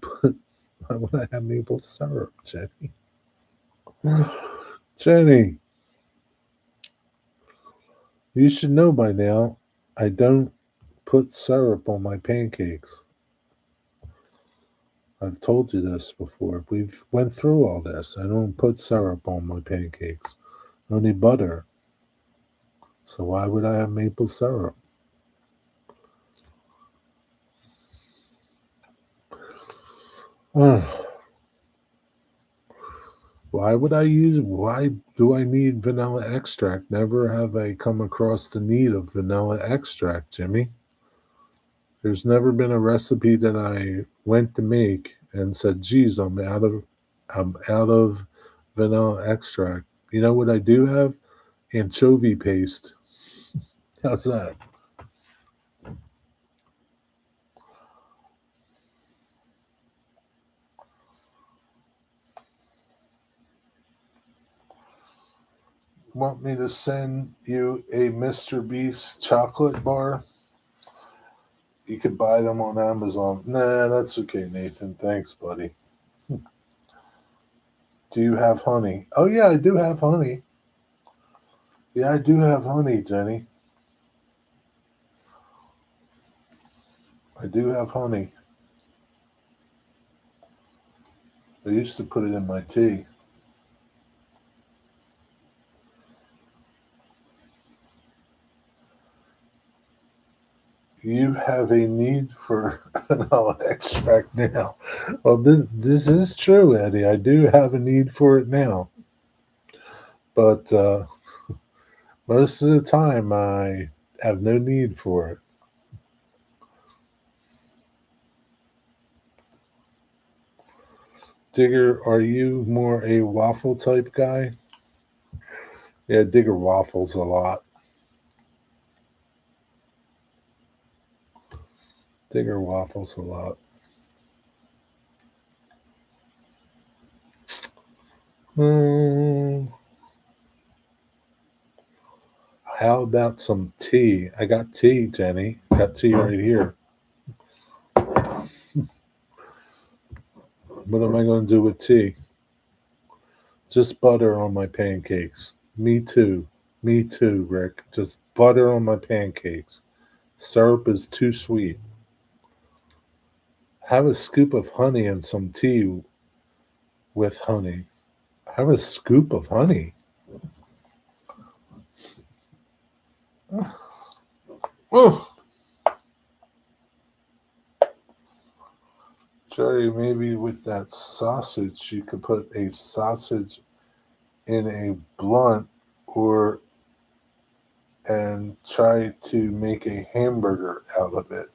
have maple syrup, Jenny? Jenny, you should know by now I don't put syrup on my pancakes. I've told you this before. We've went through all this. I don't put syrup on my pancakes. Only butter. So why would I have maple syrup? Ugh. Why do I need vanilla extract? Never have I come across the need of vanilla extract, Jimmy. There's never been a recipe that I went to make and said, geez, I'm out of vanilla extract. You know what I do have? Anchovy paste. How's that? Want me to send you a Mr. Beast chocolate bar? You could buy them on Amazon. Nah, that's okay, Nathan. Thanks, buddy. Do you have honey? Oh, yeah, I do have honey. Yeah, I do have honey, Jenny. I do have honey. I used to put it in my tea. You have a need for vanilla extract now. Well, this is true, Eddie. I do have a need for it now, but most of the time I have no need for it. Digger, are you more a waffle type guy? Yeah, Digger waffles a lot. Digger waffles a lot. Hmm. How about some tea? I got tea, Jenny. Got tea right here. What am I going to do with tea? Just butter on my pancakes. Me too. Me too, Rick. Just butter on my pancakes. Syrup is too sweet. Have a scoop of honey and some tea with honey. Have a scoop of honey. Oh, Jerry, maybe with that sausage, you could put a sausage in a blunt or and try to make a hamburger out of it.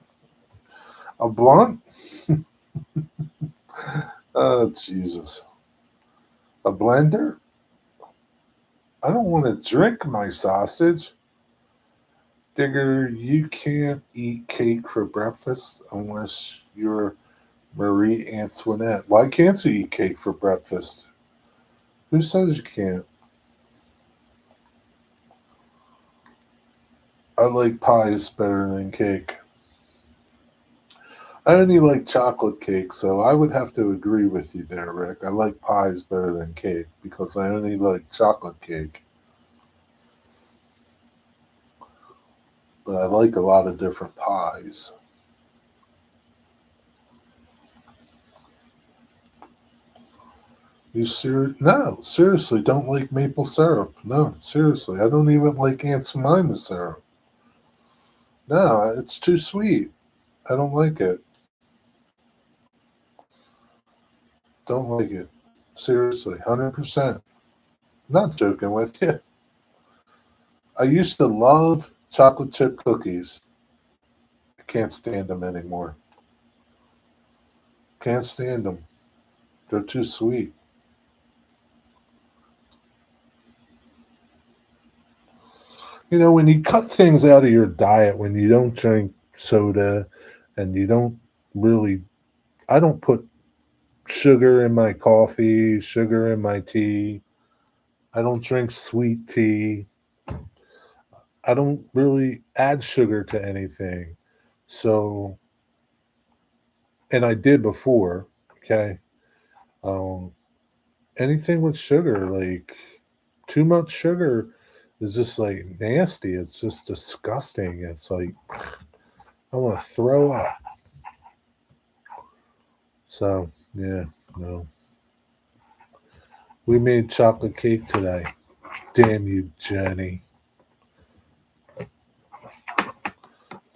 A blunt? Oh, Jesus. A blender? I don't want to drink my sausage. Digger, you can't eat cake for breakfast unless you're Marie Antoinette. Why can't you eat cake for breakfast? Who says you can't? I like pies better than cake. I only like chocolate cake, so I would have to agree with you there, Rick. I like pies better than cake because I only like chocolate cake. But I like a lot of different pies. You serious? No, seriously, don't like maple syrup. No, seriously, I don't even like Aunt Jemima syrup. No, it's too sweet. I don't like it. Don't like it. Seriously, 100%. Not joking with you. I used to love Chocolate chip cookies. I can't stand them anymore. Can't stand them. They're too sweet. You know, when you cut things out of your diet, when you don't drink soda and you don't really, I don't put sugar in my coffee, sugar in my tea. I don't drink sweet tea. I don't really add sugar to anything. So, and I did before, okay? Um, anything with sugar, like too much sugar is just like nasty. It's just disgusting. It's like I want to throw up. So, yeah, no. We made chocolate cake today. Damn you, Jenny.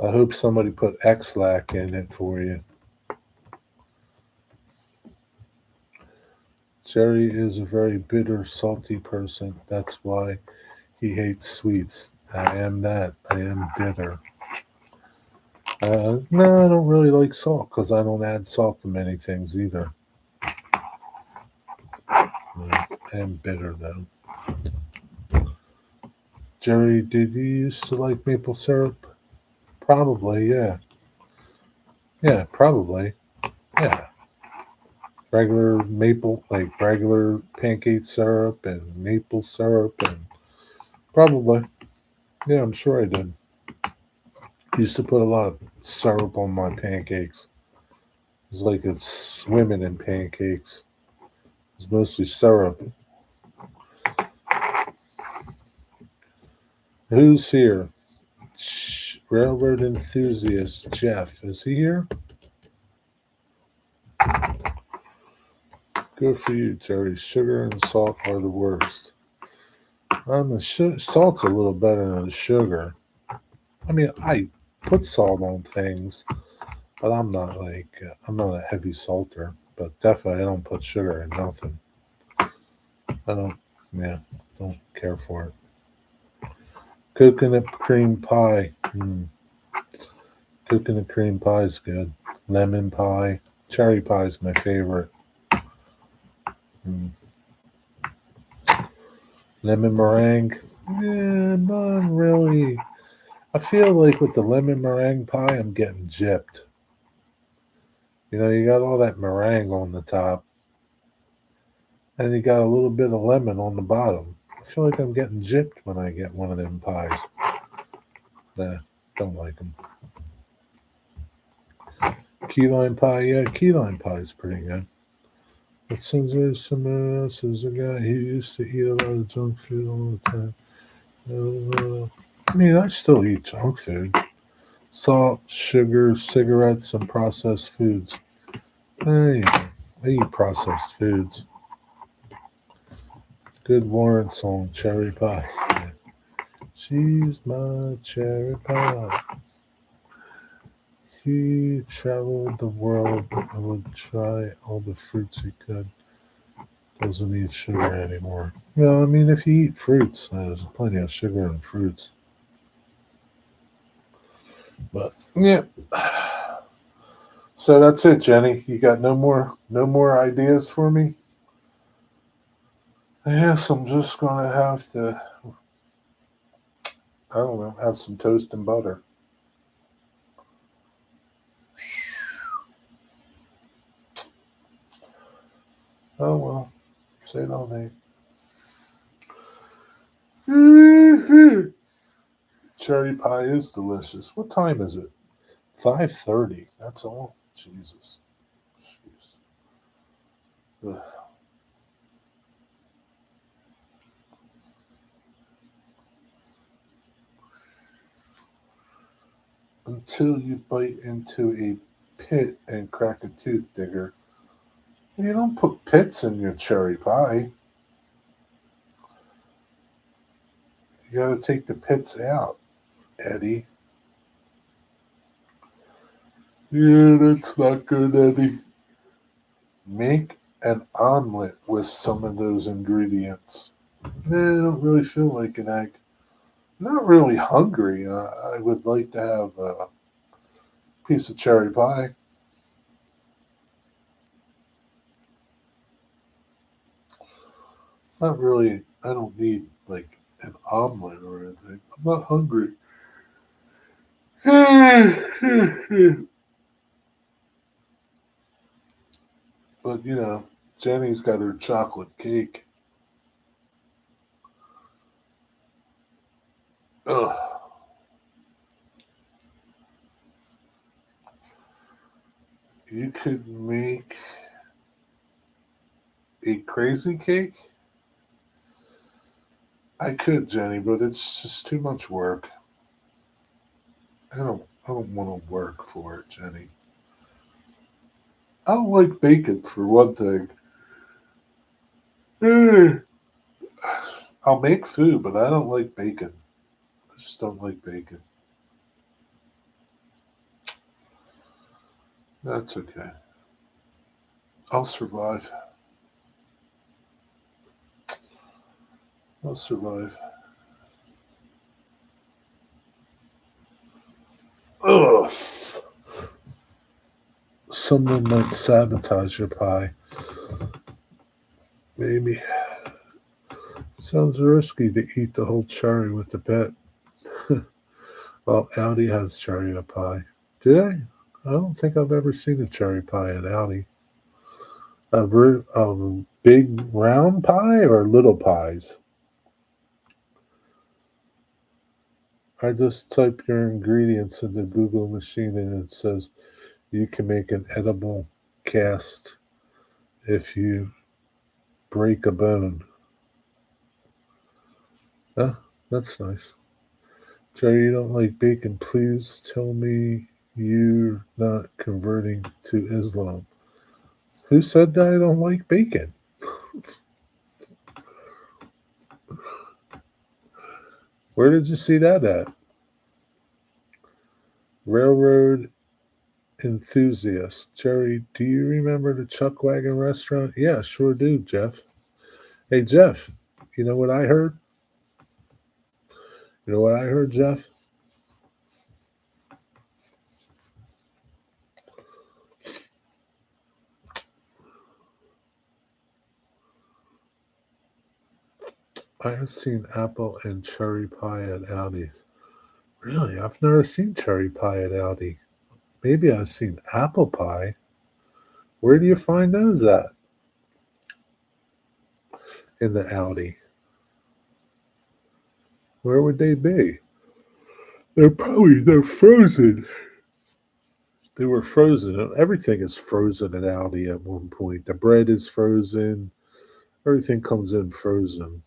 I hope somebody put X-Lac in it for you. Jerry is a very bitter, salty person. That's why he hates sweets. I am that. I am bitter. No, I don't really like salt because I don't add salt to many things either. I am bitter though. Jerry, did you used to like maple syrup? Probably, yeah. Yeah, probably. Yeah. Regular maple, like regular pancake syrup and maple syrup, and probably. Yeah, I'm sure I did. Used to put a lot of syrup on my pancakes. It's like it's swimming in pancakes. It's mostly syrup. Who's here? Railroad enthusiast Jeff. Is he here? Good for you, Jerry. Sugar and salt are the worst. Salt's a little better than sugar. I mean, I put salt on things, but I'm not a heavy salter. But definitely, I don't put sugar in nothing. I don't, yeah, don't care for it. Coconut cream pie. Coconut cream pie is good. Lemon pie. Cherry pie is my favorite. Mm. Lemon meringue. Yeah, not really. I feel like with the lemon meringue pie, I'm getting gypped. You know, you got all that meringue on the top, and you got a little bit of lemon on the bottom. I feel like I'm getting gypped when I get one of them pies. Nah, don't like them. Key lime pie, yeah, key lime pie is pretty good. But since there's someone else, there's a guy who used to eat a lot of junk food all the time. I mean, I still eat junk food. Salt, sugar, cigarettes, and processed foods. I eat processed foods. Good Warren song, Cherry Pie. Yeah. She's my cherry pie. He traveled the world and would try all the fruits he could. Doesn't eat sugar anymore. Well, I mean, if you eat fruits, there's plenty of sugar in fruits. But yeah. So that's it, Jenny. You got no more ideas for me? I guess I'm just gonna have to, I don't know, have some toast and butter. Oh well, say no, mate. Cherry pie is delicious. What time is it? 5:30. That's all. Jesus. Jeez. Ugh. Until you bite into a pit and crack a tooth, digger. You don't put pits in your cherry pie. You gotta take the pits out, Eddie. Yeah, that's not good, Eddie. Make an omelet with some of those ingredients. I don't really feel like an egg. Not really hungry. I would like to have a piece of cherry pie. Not really. I don't need like an omelet or anything. I'm not hungry. But Jenny's got her chocolate cake. Ugh. You could make a crazy cake? I could, Jenny, but it's just too much work. I don't want to work for it, Jenny. I don't like bacon for one thing. I'll make food, but I don't like bacon. I just don't like bacon. That's okay. I'll survive. I'll survive. Ugh. Someone might sabotage your pie. Maybe. Sounds risky to eat the whole cherry with the pet. Well, Audi has cherry pie. Did I? I don't think I've ever seen a cherry pie at Audi. A big round pie or little pies? I just type your ingredients in the Google machine and it says you can make an edible cast if you break a bone. Huh? That's nice. Jerry, you don't like bacon. Please tell me you're not converting to Islam. Who said that I don't like bacon? Where did you see that at? Railroad enthusiast. Jerry, do you remember the Chuck Wagon restaurant? Yeah, sure do, Jeff. Hey, Jeff, you know what I heard? You know what I heard, Jeff? I have seen apple and cherry pie at Aldi's. Really? I've never seen cherry pie at Aldi. Maybe I've seen apple pie. Where do you find those at? In the Aldi. Where would they be? They're frozen. They were frozen. Everything is frozen at Aldi at one point. The bread is frozen. Everything comes in frozen.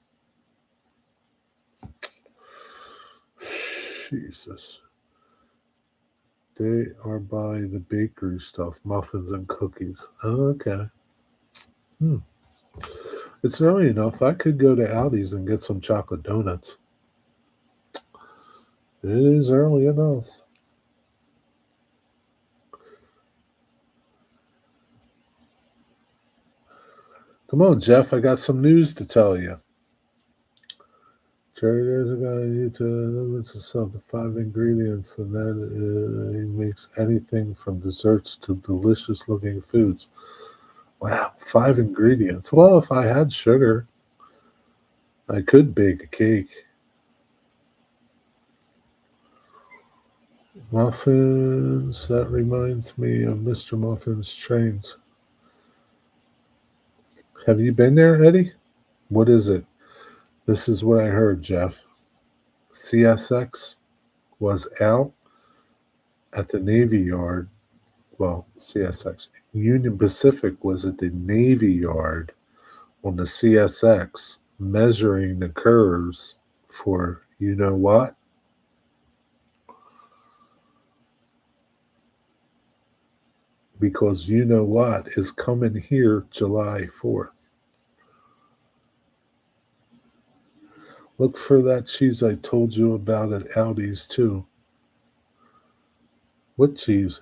Jesus. They are by the bakery stuff, muffins and cookies. Oh, okay. Hmm. It's early enough. I could go to Aldi's and get some chocolate donuts. It is early enough. Come on, Jeff. I got some news to tell you. Cherry there's a guy on YouTube limits himself to 5 ingredients, and then he makes anything from desserts to delicious looking foods. Wow, 5 ingredients. Well, if I had sugar, I could bake a cake. Muffins. That reminds me of Mr. Muffin's trains. Have you been there, Eddie? What is it? This is what I heard, Jeff. CSX was out at the Navy Yard. Well, CSX. Union Pacific was at the Navy Yard on the CSX measuring the curves for you know what? Because you know what is coming here July 4th. Look for that cheese I told you about at Aldi's too. What cheese?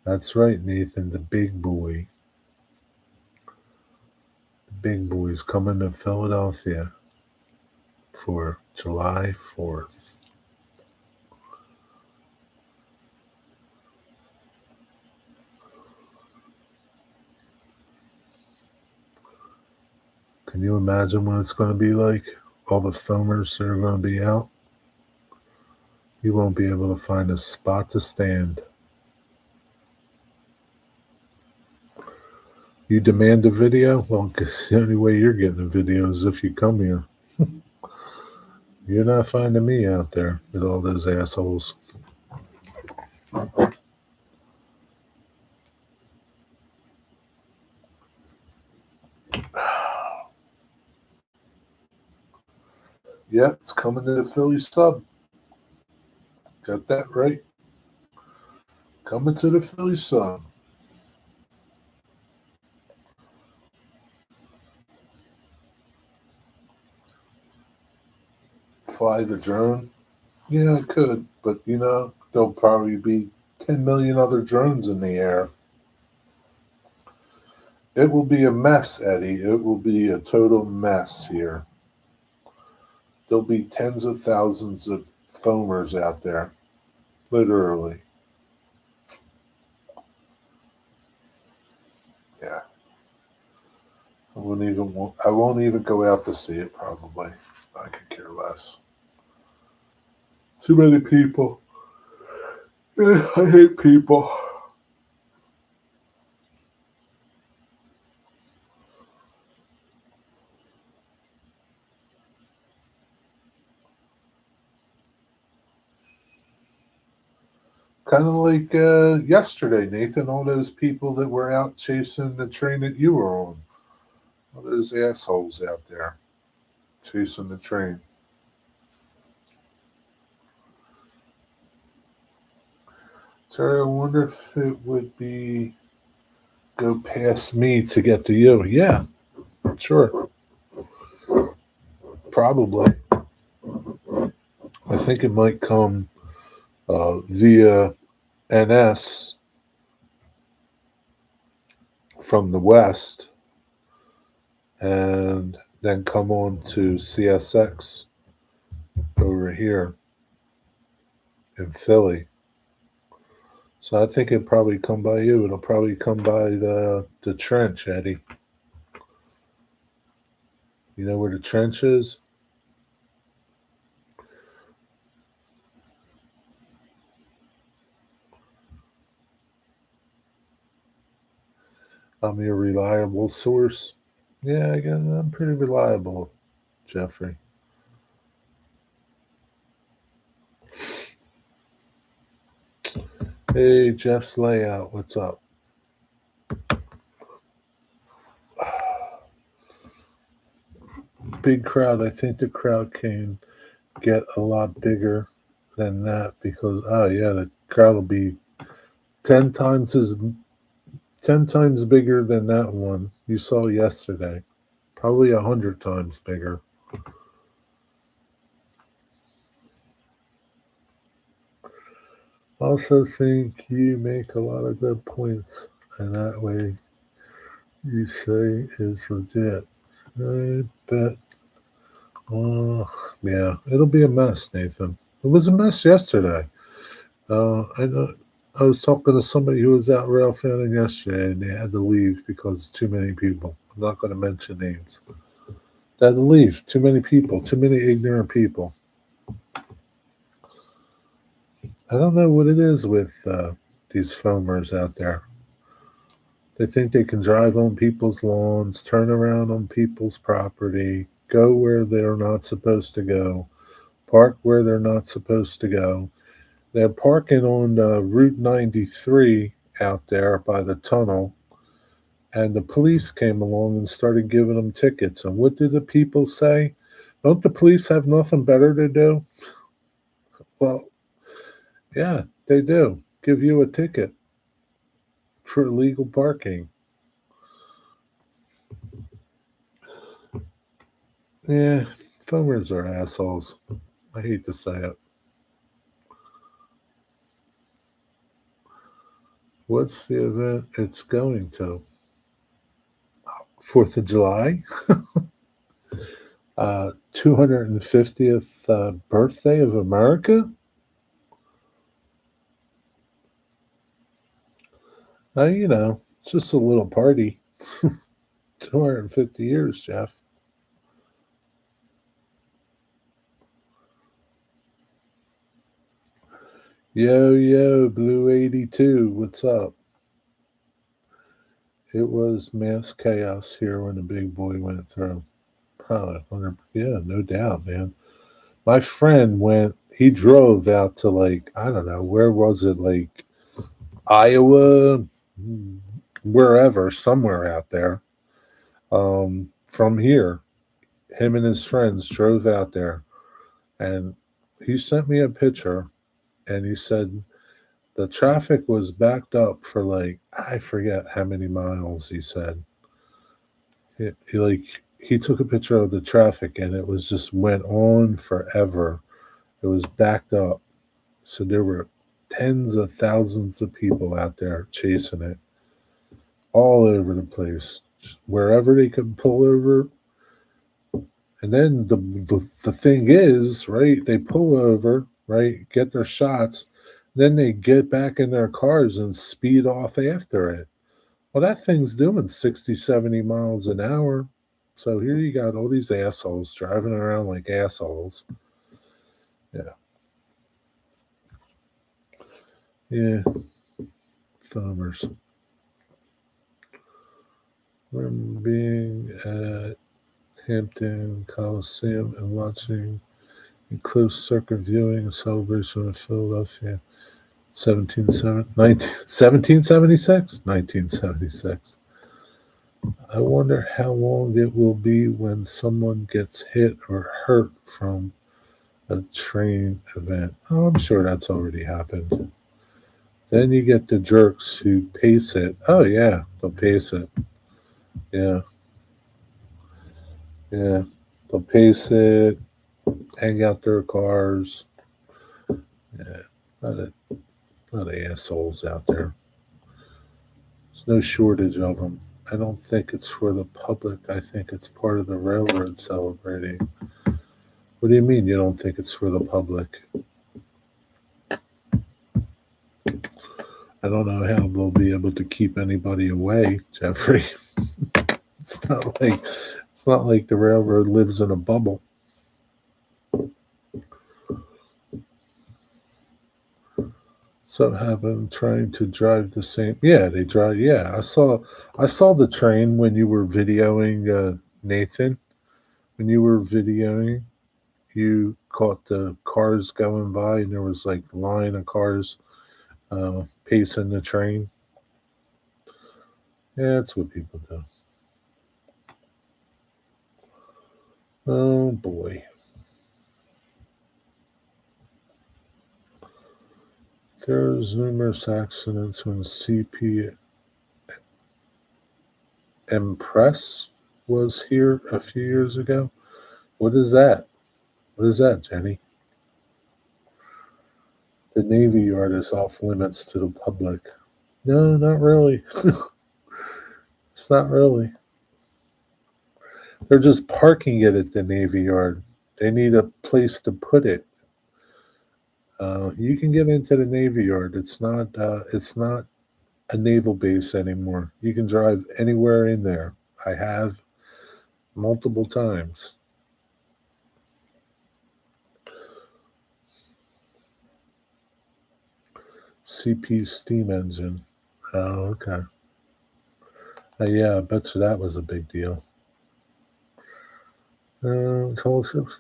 That's right, Nathan, the big boy. big boys coming to Philadelphia for July 4th. Can you imagine what it's going to be like? All the foamers that are going to be out. You won't be able to find a spot to stand. You demand a video? Well, the only way you're getting a video is if you come here. You're not finding me out there with all those assholes. Yeah, it's coming to the Philly sub. Got that right. Coming to the Philly sub. Fly the drone? Yeah, it could, but there'll probably be 10 million other drones in the air. It will be a mess, Eddie. It will be a total mess here. There'll be tens of thousands of foamers out there. Literally. Yeah. I won't even go out to see it probably. I could care less. Too many people. I hate people. Kind of like yesterday, Nathan. All those people that were out chasing the train that you were on. All those assholes out there chasing the train. Terry, I wonder if it would be go past me to get to you. Yeah, sure. Probably. I think it might come via NS from the west and then come on to CSX over here in Philly. So I think it'll probably come by you. It'll probably come by the trench, Eddie. You know where the trench is? I'm your reliable source. Yeah, I'm pretty reliable, Jeffrey. Hey, Jeff's layout. What's up? Big crowd. I think the crowd can get a lot bigger than that because the crowd will be 10 times bigger than that one you saw yesterday. Probably 100 times bigger. Also think you make a lot of good points, and that way you say is legit. I bet. Yeah, it'll be a mess, Nathan. It was a mess yesterday. I know. I was talking to somebody who was out rail fanning yesterday, and they had to leave because too many people. I'm not going to mention names. They had to leave. Too many people. Too many ignorant people. I don't know what it is with these foamers out there. They think they can drive on people's lawns, turn around on people's property, go where they're not supposed to go, park where they're not supposed to go. They're parking on Route 93 out there by the tunnel, and the police came along and started giving them tickets. And what did the people say? Don't the police have nothing better to do? Well, yeah, they do. Give you a ticket for illegal parking. Yeah, foamers are assholes. I hate to say it. What's the event it's going to? Fourth of July, 250th birthday of America. It's just a little party. 250 years, Jeff. Yo, yo, Blue 82, what's up? It was mass chaos here when the big boy went through. Probably 100, yeah, no doubt, man. My friend he drove out to, like, I don't know, where was it? Like Iowa, wherever, somewhere out there. From here, him and his friends drove out there, and he sent me a picture, and he said the traffic was backed up for, like, I forget how many miles. He said he took a picture of the traffic, and it was just went on forever. It was backed up, so there were tens of thousands of people out there chasing it all over the place, wherever they could pull over. And then the thing is, right, they pull over, right, get their shots, then they get back in their cars and speed off after it. Well, that thing's doing 60, 70 miles an hour. So here you got all these assholes driving around like assholes. Yeah. Yeah. Thumbers. Remember being at Hampton Coliseum and watching a closed circuit viewing a celebration of Philadelphia 1776? 1976. I wonder how long it will be when someone gets hit or hurt from a train event. Oh, I'm sure that's already happened. Then you get the jerks who pace it. Oh, yeah, they'll pace it. Yeah. Yeah. They'll pace it, hang out their cars. Yeah. A lot of assholes out there. There's no shortage of them. I don't think it's for the public. I think it's part of the railroad celebrating. What do you mean you don't think it's for the public? I don't know how they'll be able to keep anybody away, Jeffrey. It's not like the railroad lives in a bubble. So happened trying to drive the same. Yeah, they drive. Yeah, I saw the train when you were videoing, Nathan. When you were videoing, you caught the cars going by, and there was like a line of cars pacing the train. Yeah, that's what people do. Oh boy. There's numerous accidents when CP Press was here a few years ago. What is that? What is that, Jenny? The Navy Yard is off limits to the public. No, not really. It's not really. They're just parking it at the Navy Yard. They need a place to put it. You can get into the Navy Yard. It's not. It's not a naval base anymore. You can drive anywhere in there. I have multiple times. CP steam engine. Oh, okay. Yeah, I bet you that was a big deal. Tall ships.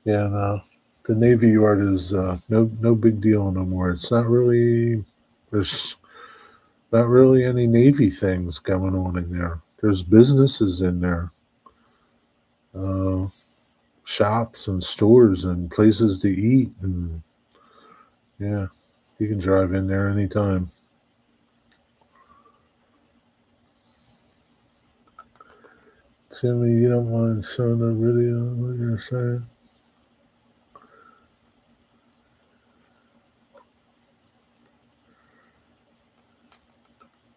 Yeah, no. The Navy Yard is no big deal no more. It's not really. There's not really any Navy things going on in there. There's businesses in there, uh, shops and stores and places to eat, and yeah, you can drive in there anytime. Timmy, you don't mind showing the video? What you're saying?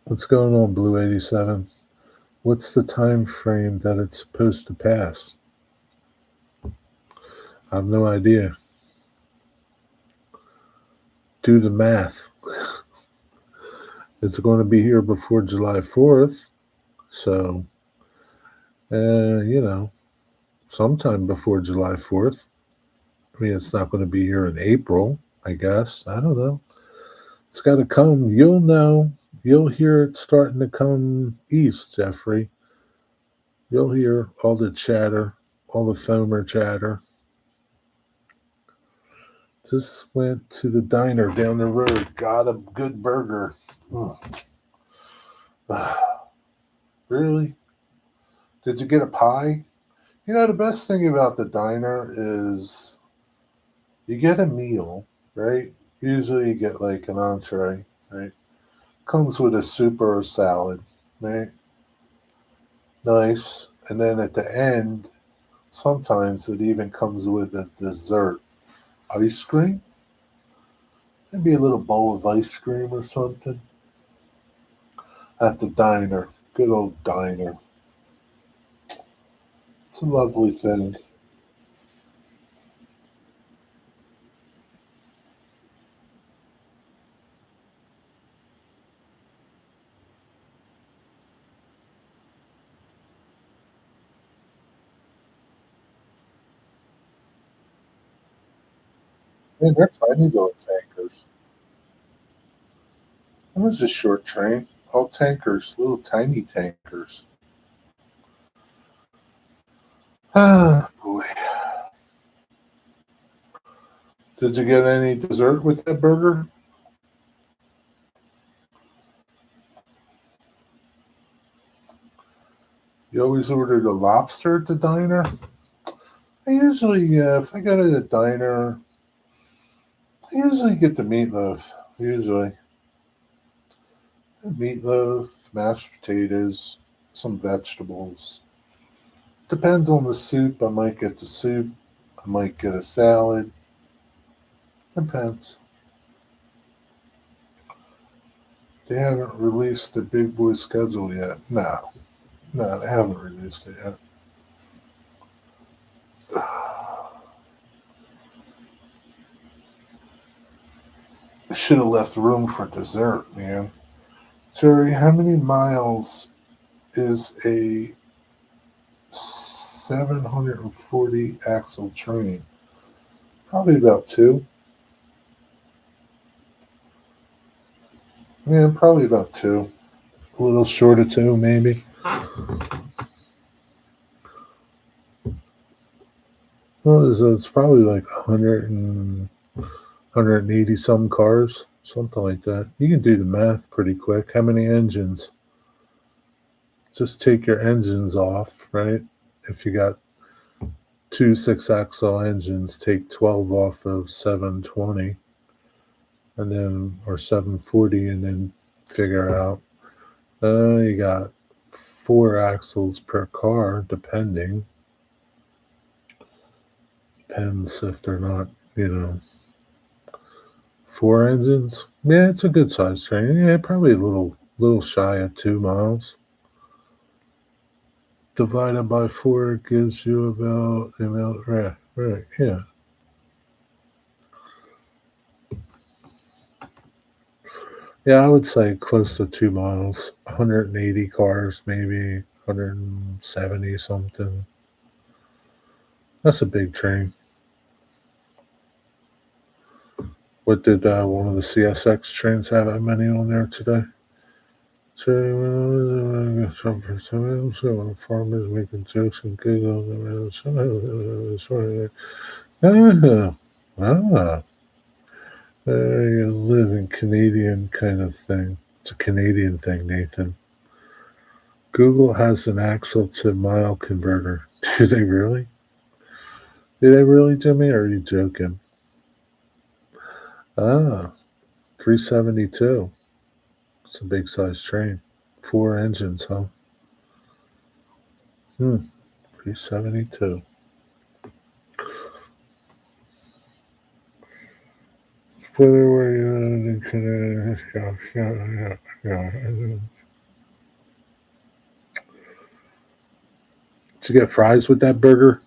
What's going on, Blue 87? What's the time frame that it's supposed to pass? I have no idea. Do the math. It's going to be here before July 4th. So, you know, sometime before July 4th. I mean, it's not going to be here in April, I guess. I don't know. It's got to come. You'll know. You'll hear it starting to come east, Jeffrey. You'll hear all the chatter, all the foamer chatter. Just went to the diner down the road, got a good burger. Oh. Really? Did you get a pie? You know, the best thing about the diner is you get a meal, right? Usually you get like an entree, right? Comes with a soup or a salad, right? Nice. And then at the end, sometimes it even comes with a dessert. Ice cream? Maybe a little bowl of ice cream or something at the diner. Good old diner. It's a lovely thing. Man, they're tiny little tankers. It was a short train. All tankers, little tiny tankers. Ah, boy. Did you get any dessert with that burger? You always order the lobster at the diner? I usually, if I go to the diner, I usually get the meatloaf. Usually. Meatloaf, mashed potatoes, some vegetables. Depends on the soup. I might get the soup. I might get a salad. Depends. They haven't released the big boy schedule yet. No. No, they haven't released it yet. I should have left room for dessert, man. Jerry, how many miles is a 740 axle train? Probably about two. Yeah, probably about two. A little short of two, maybe. Well, it's probably like 100 and 180 some cars, something like that. You can do the math pretty quick. How many engines? Just take your engines off, right? If you got two six axle engines, take 12 off of 720 and then, or 740, and then figure out, you got four axles per car, depends if they're not, four engines. Yeah, it's a good size train. Yeah, probably a little shy of 2 miles. Divided by four gives you about the amount. Right. Yeah. Yeah, I would say close to 2 miles. 180 cars, maybe 170 something. That's a big train. What did one of the CSX trains have that many on there today? So farmers making jokes and giggles. Ah, you live in Canadian kind of thing. It's a Canadian thing, Nathan. Google has an axle to mile converter. Do they really? Do they really, Jimmy? Or are you joking? Ah, 372. It's a big size train. Four engines, huh? 372. To get fries with that burger?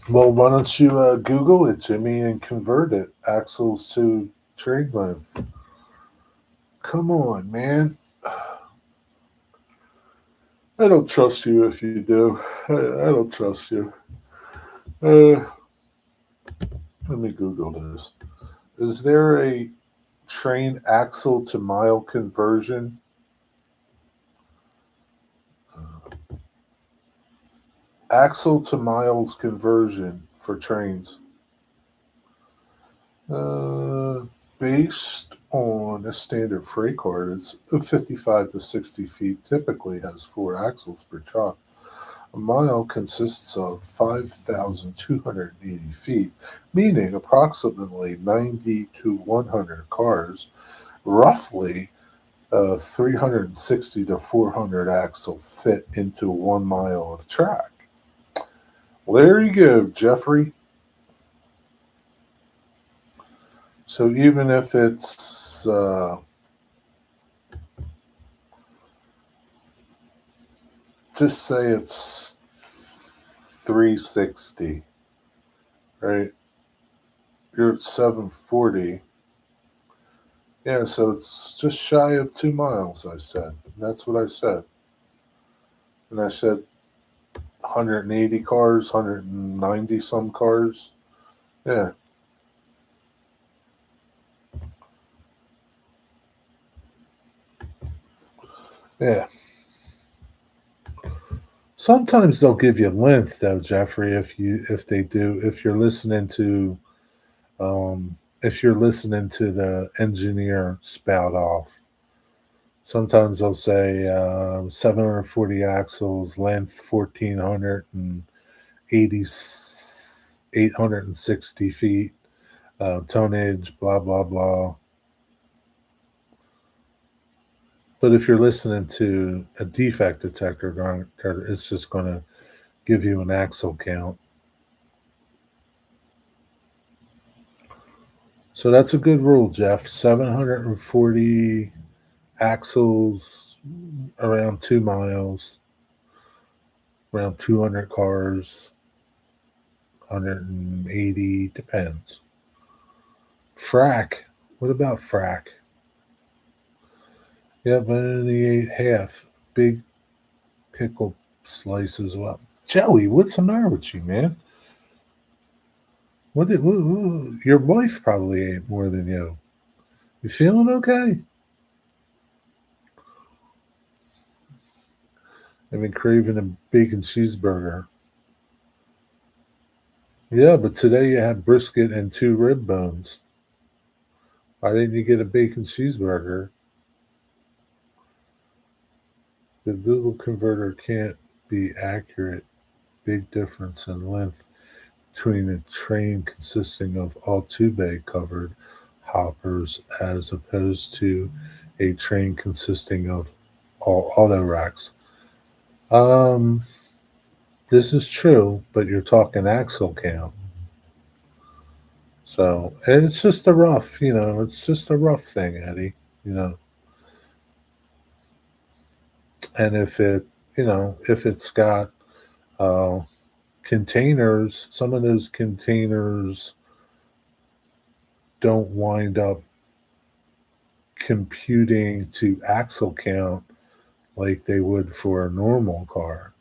Well, why don't you Google it, Jimmy, and convert it axles to train length? Come on, man. I don't trust you if you do. I don't trust you. Uh, Let me Google this. Is there a train axle to mile conversion? Axle to miles conversion for trains. Uh, Based on a standard freight car, it's 55 to 60 feet, typically has four axles per truck. A mile consists of 5,280 feet, meaning approximately 90 to 100 cars, roughly 360 to 400 axle fit into 1 mile of track. Well, there you go, Jeffrey. So even if it's just say it's 360, right? You're at 740. Yeah, so it's just shy of 2 miles, I said. That's what I said. And I said 180 cars, 190 some cars. Yeah, yeah. Sometimes they'll give you length though, Jeffrey, if you're listening to the engineer spout off. Sometimes they'll say 740 axles, length 1480, 860 feet, tonnage, blah, blah, blah. But if you're listening to a defect detector, it's just going to give you an axle count. So that's a good rule, Jeff. 740 axles, around 2 miles, around 200 cars, 180, depends. Frack. What about frack? Yeah, but only ate half. Big pickle slices. Well, Joey, what's the matter with you, man? Your wife probably ate more than you. You feeling okay? I've been craving a bacon cheeseburger. Yeah, but today you had brisket and two rib bones. Why didn't you get a bacon cheeseburger? The Google converter can't be accurate. Big difference in length between a train consisting of all two bay covered hoppers as opposed to a train consisting of all auto racks. Um, this is true, but you're talking axle count. So and it's just a rough, it's just a rough thing, Eddie. You know, and if it's got uh, containers, some of those containers don't wind up computing to axle count like they would for a normal car.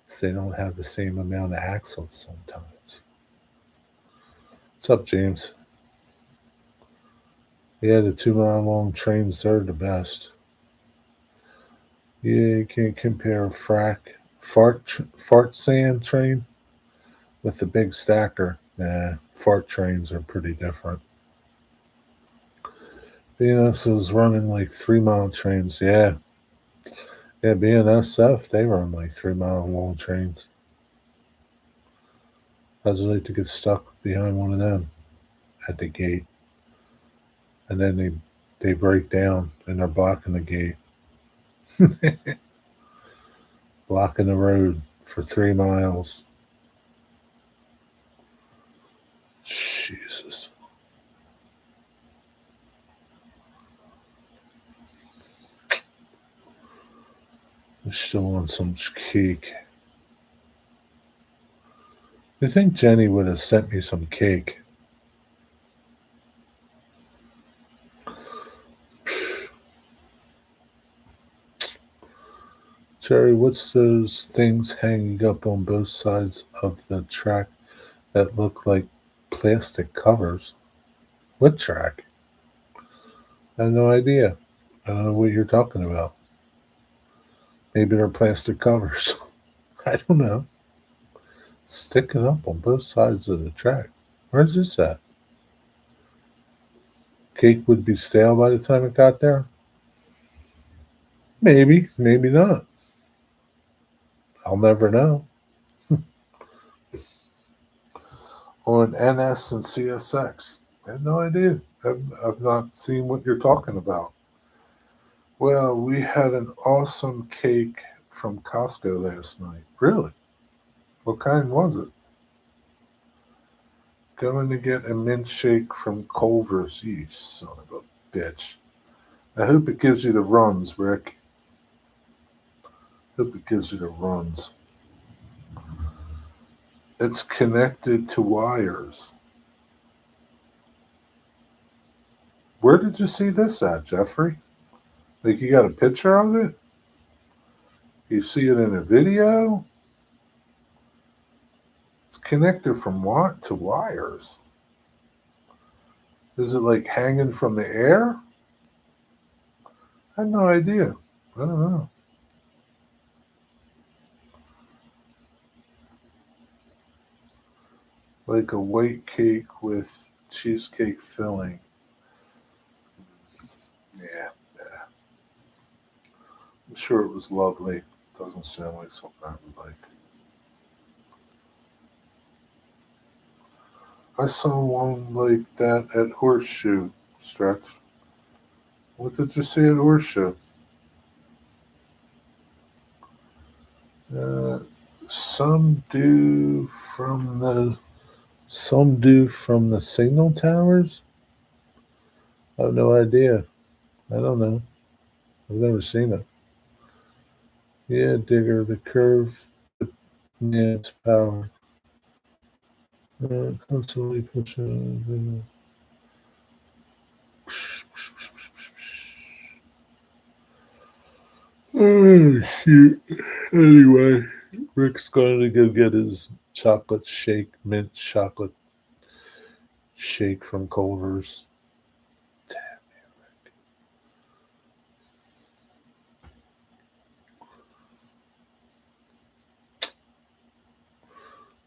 So they don't have the same amount of axles sometimes. What's up, James? Yeah, the 2 mile long trains, they're the best. Yeah, you can't compare fart sand train with the big stacker. Nah, fart trains are pretty different. BNS is running like 3 mile trains. Yeah. Yeah, BNSF, they run like 3 mile long trains. How'd you like to get stuck behind one of them at the gate? And then they break down and they're blocking the gate, blocking the road for 3 miles. Shit. Still on some cake. You think Jenny would have sent me some cake? Jerry, what's those things hanging up on both sides of the track that look like plastic covers? What track? I have no idea. I don't know what you're talking about. Maybe they're plastic covers. I don't know. Sticking up on both sides of the track. Where's this at? Cake would be stale by the time it got there? Maybe, maybe not. I'll never know. On NS and CSX. I have no idea. I've not seen what you're talking about. Well, we had an awesome cake from Costco last night. Really? What kind was it? Going to get a mint shake from Culver's. You son of a bitch. I hope it gives you the runs, Rick. Hope it gives you the runs. It's connected to wires. Where did you see this at, Jeffrey? Like you got a picture of it? You see it in a video? It's connected from what to wires. Is it like hanging from the air? I had no idea. I don't know. Like a white cake with cheesecake filling. Yeah, yeah. I'm sure it was lovely. Doesn't sound like something I would like. I saw one like that at Horseshoe Stretch. What did you see at Horseshoe? Uh, some do from the signal towers. I have no idea. I don't know. I've never seen it. Yeah, Digger, the curve, yeah, its power. Constantly pushing. Oh, shoot. Anyway, Rick's going to go get his chocolate shake, mint chocolate shake from Culver's.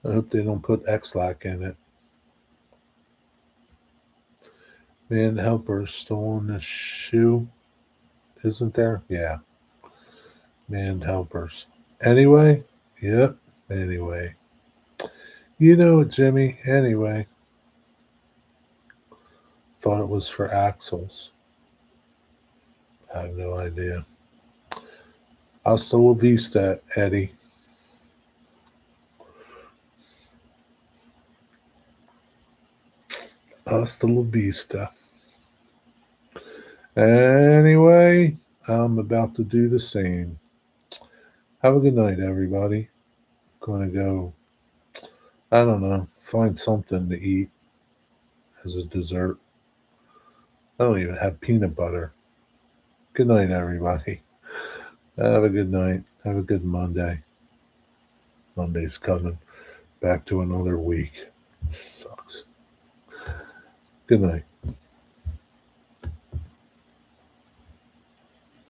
I hope they don't put X-Lac in it. Man, helper stolen a shoe, isn't there? Yeah, man, helpers. Anyway, yep. Anyway, you know it, Jimmy. Anyway, thought it was for axles. I have no idea. Hasta la vista, Eddie. Hasta la vista. Anyway, I'm about to do the same. Have a good night, everybody. Gonna go, I don't know, find something to eat as a dessert. I don't even have peanut butter. Good night, everybody. Have a good night. Have a good Monday. Monday's coming. Back to another week. Sucks. Good night.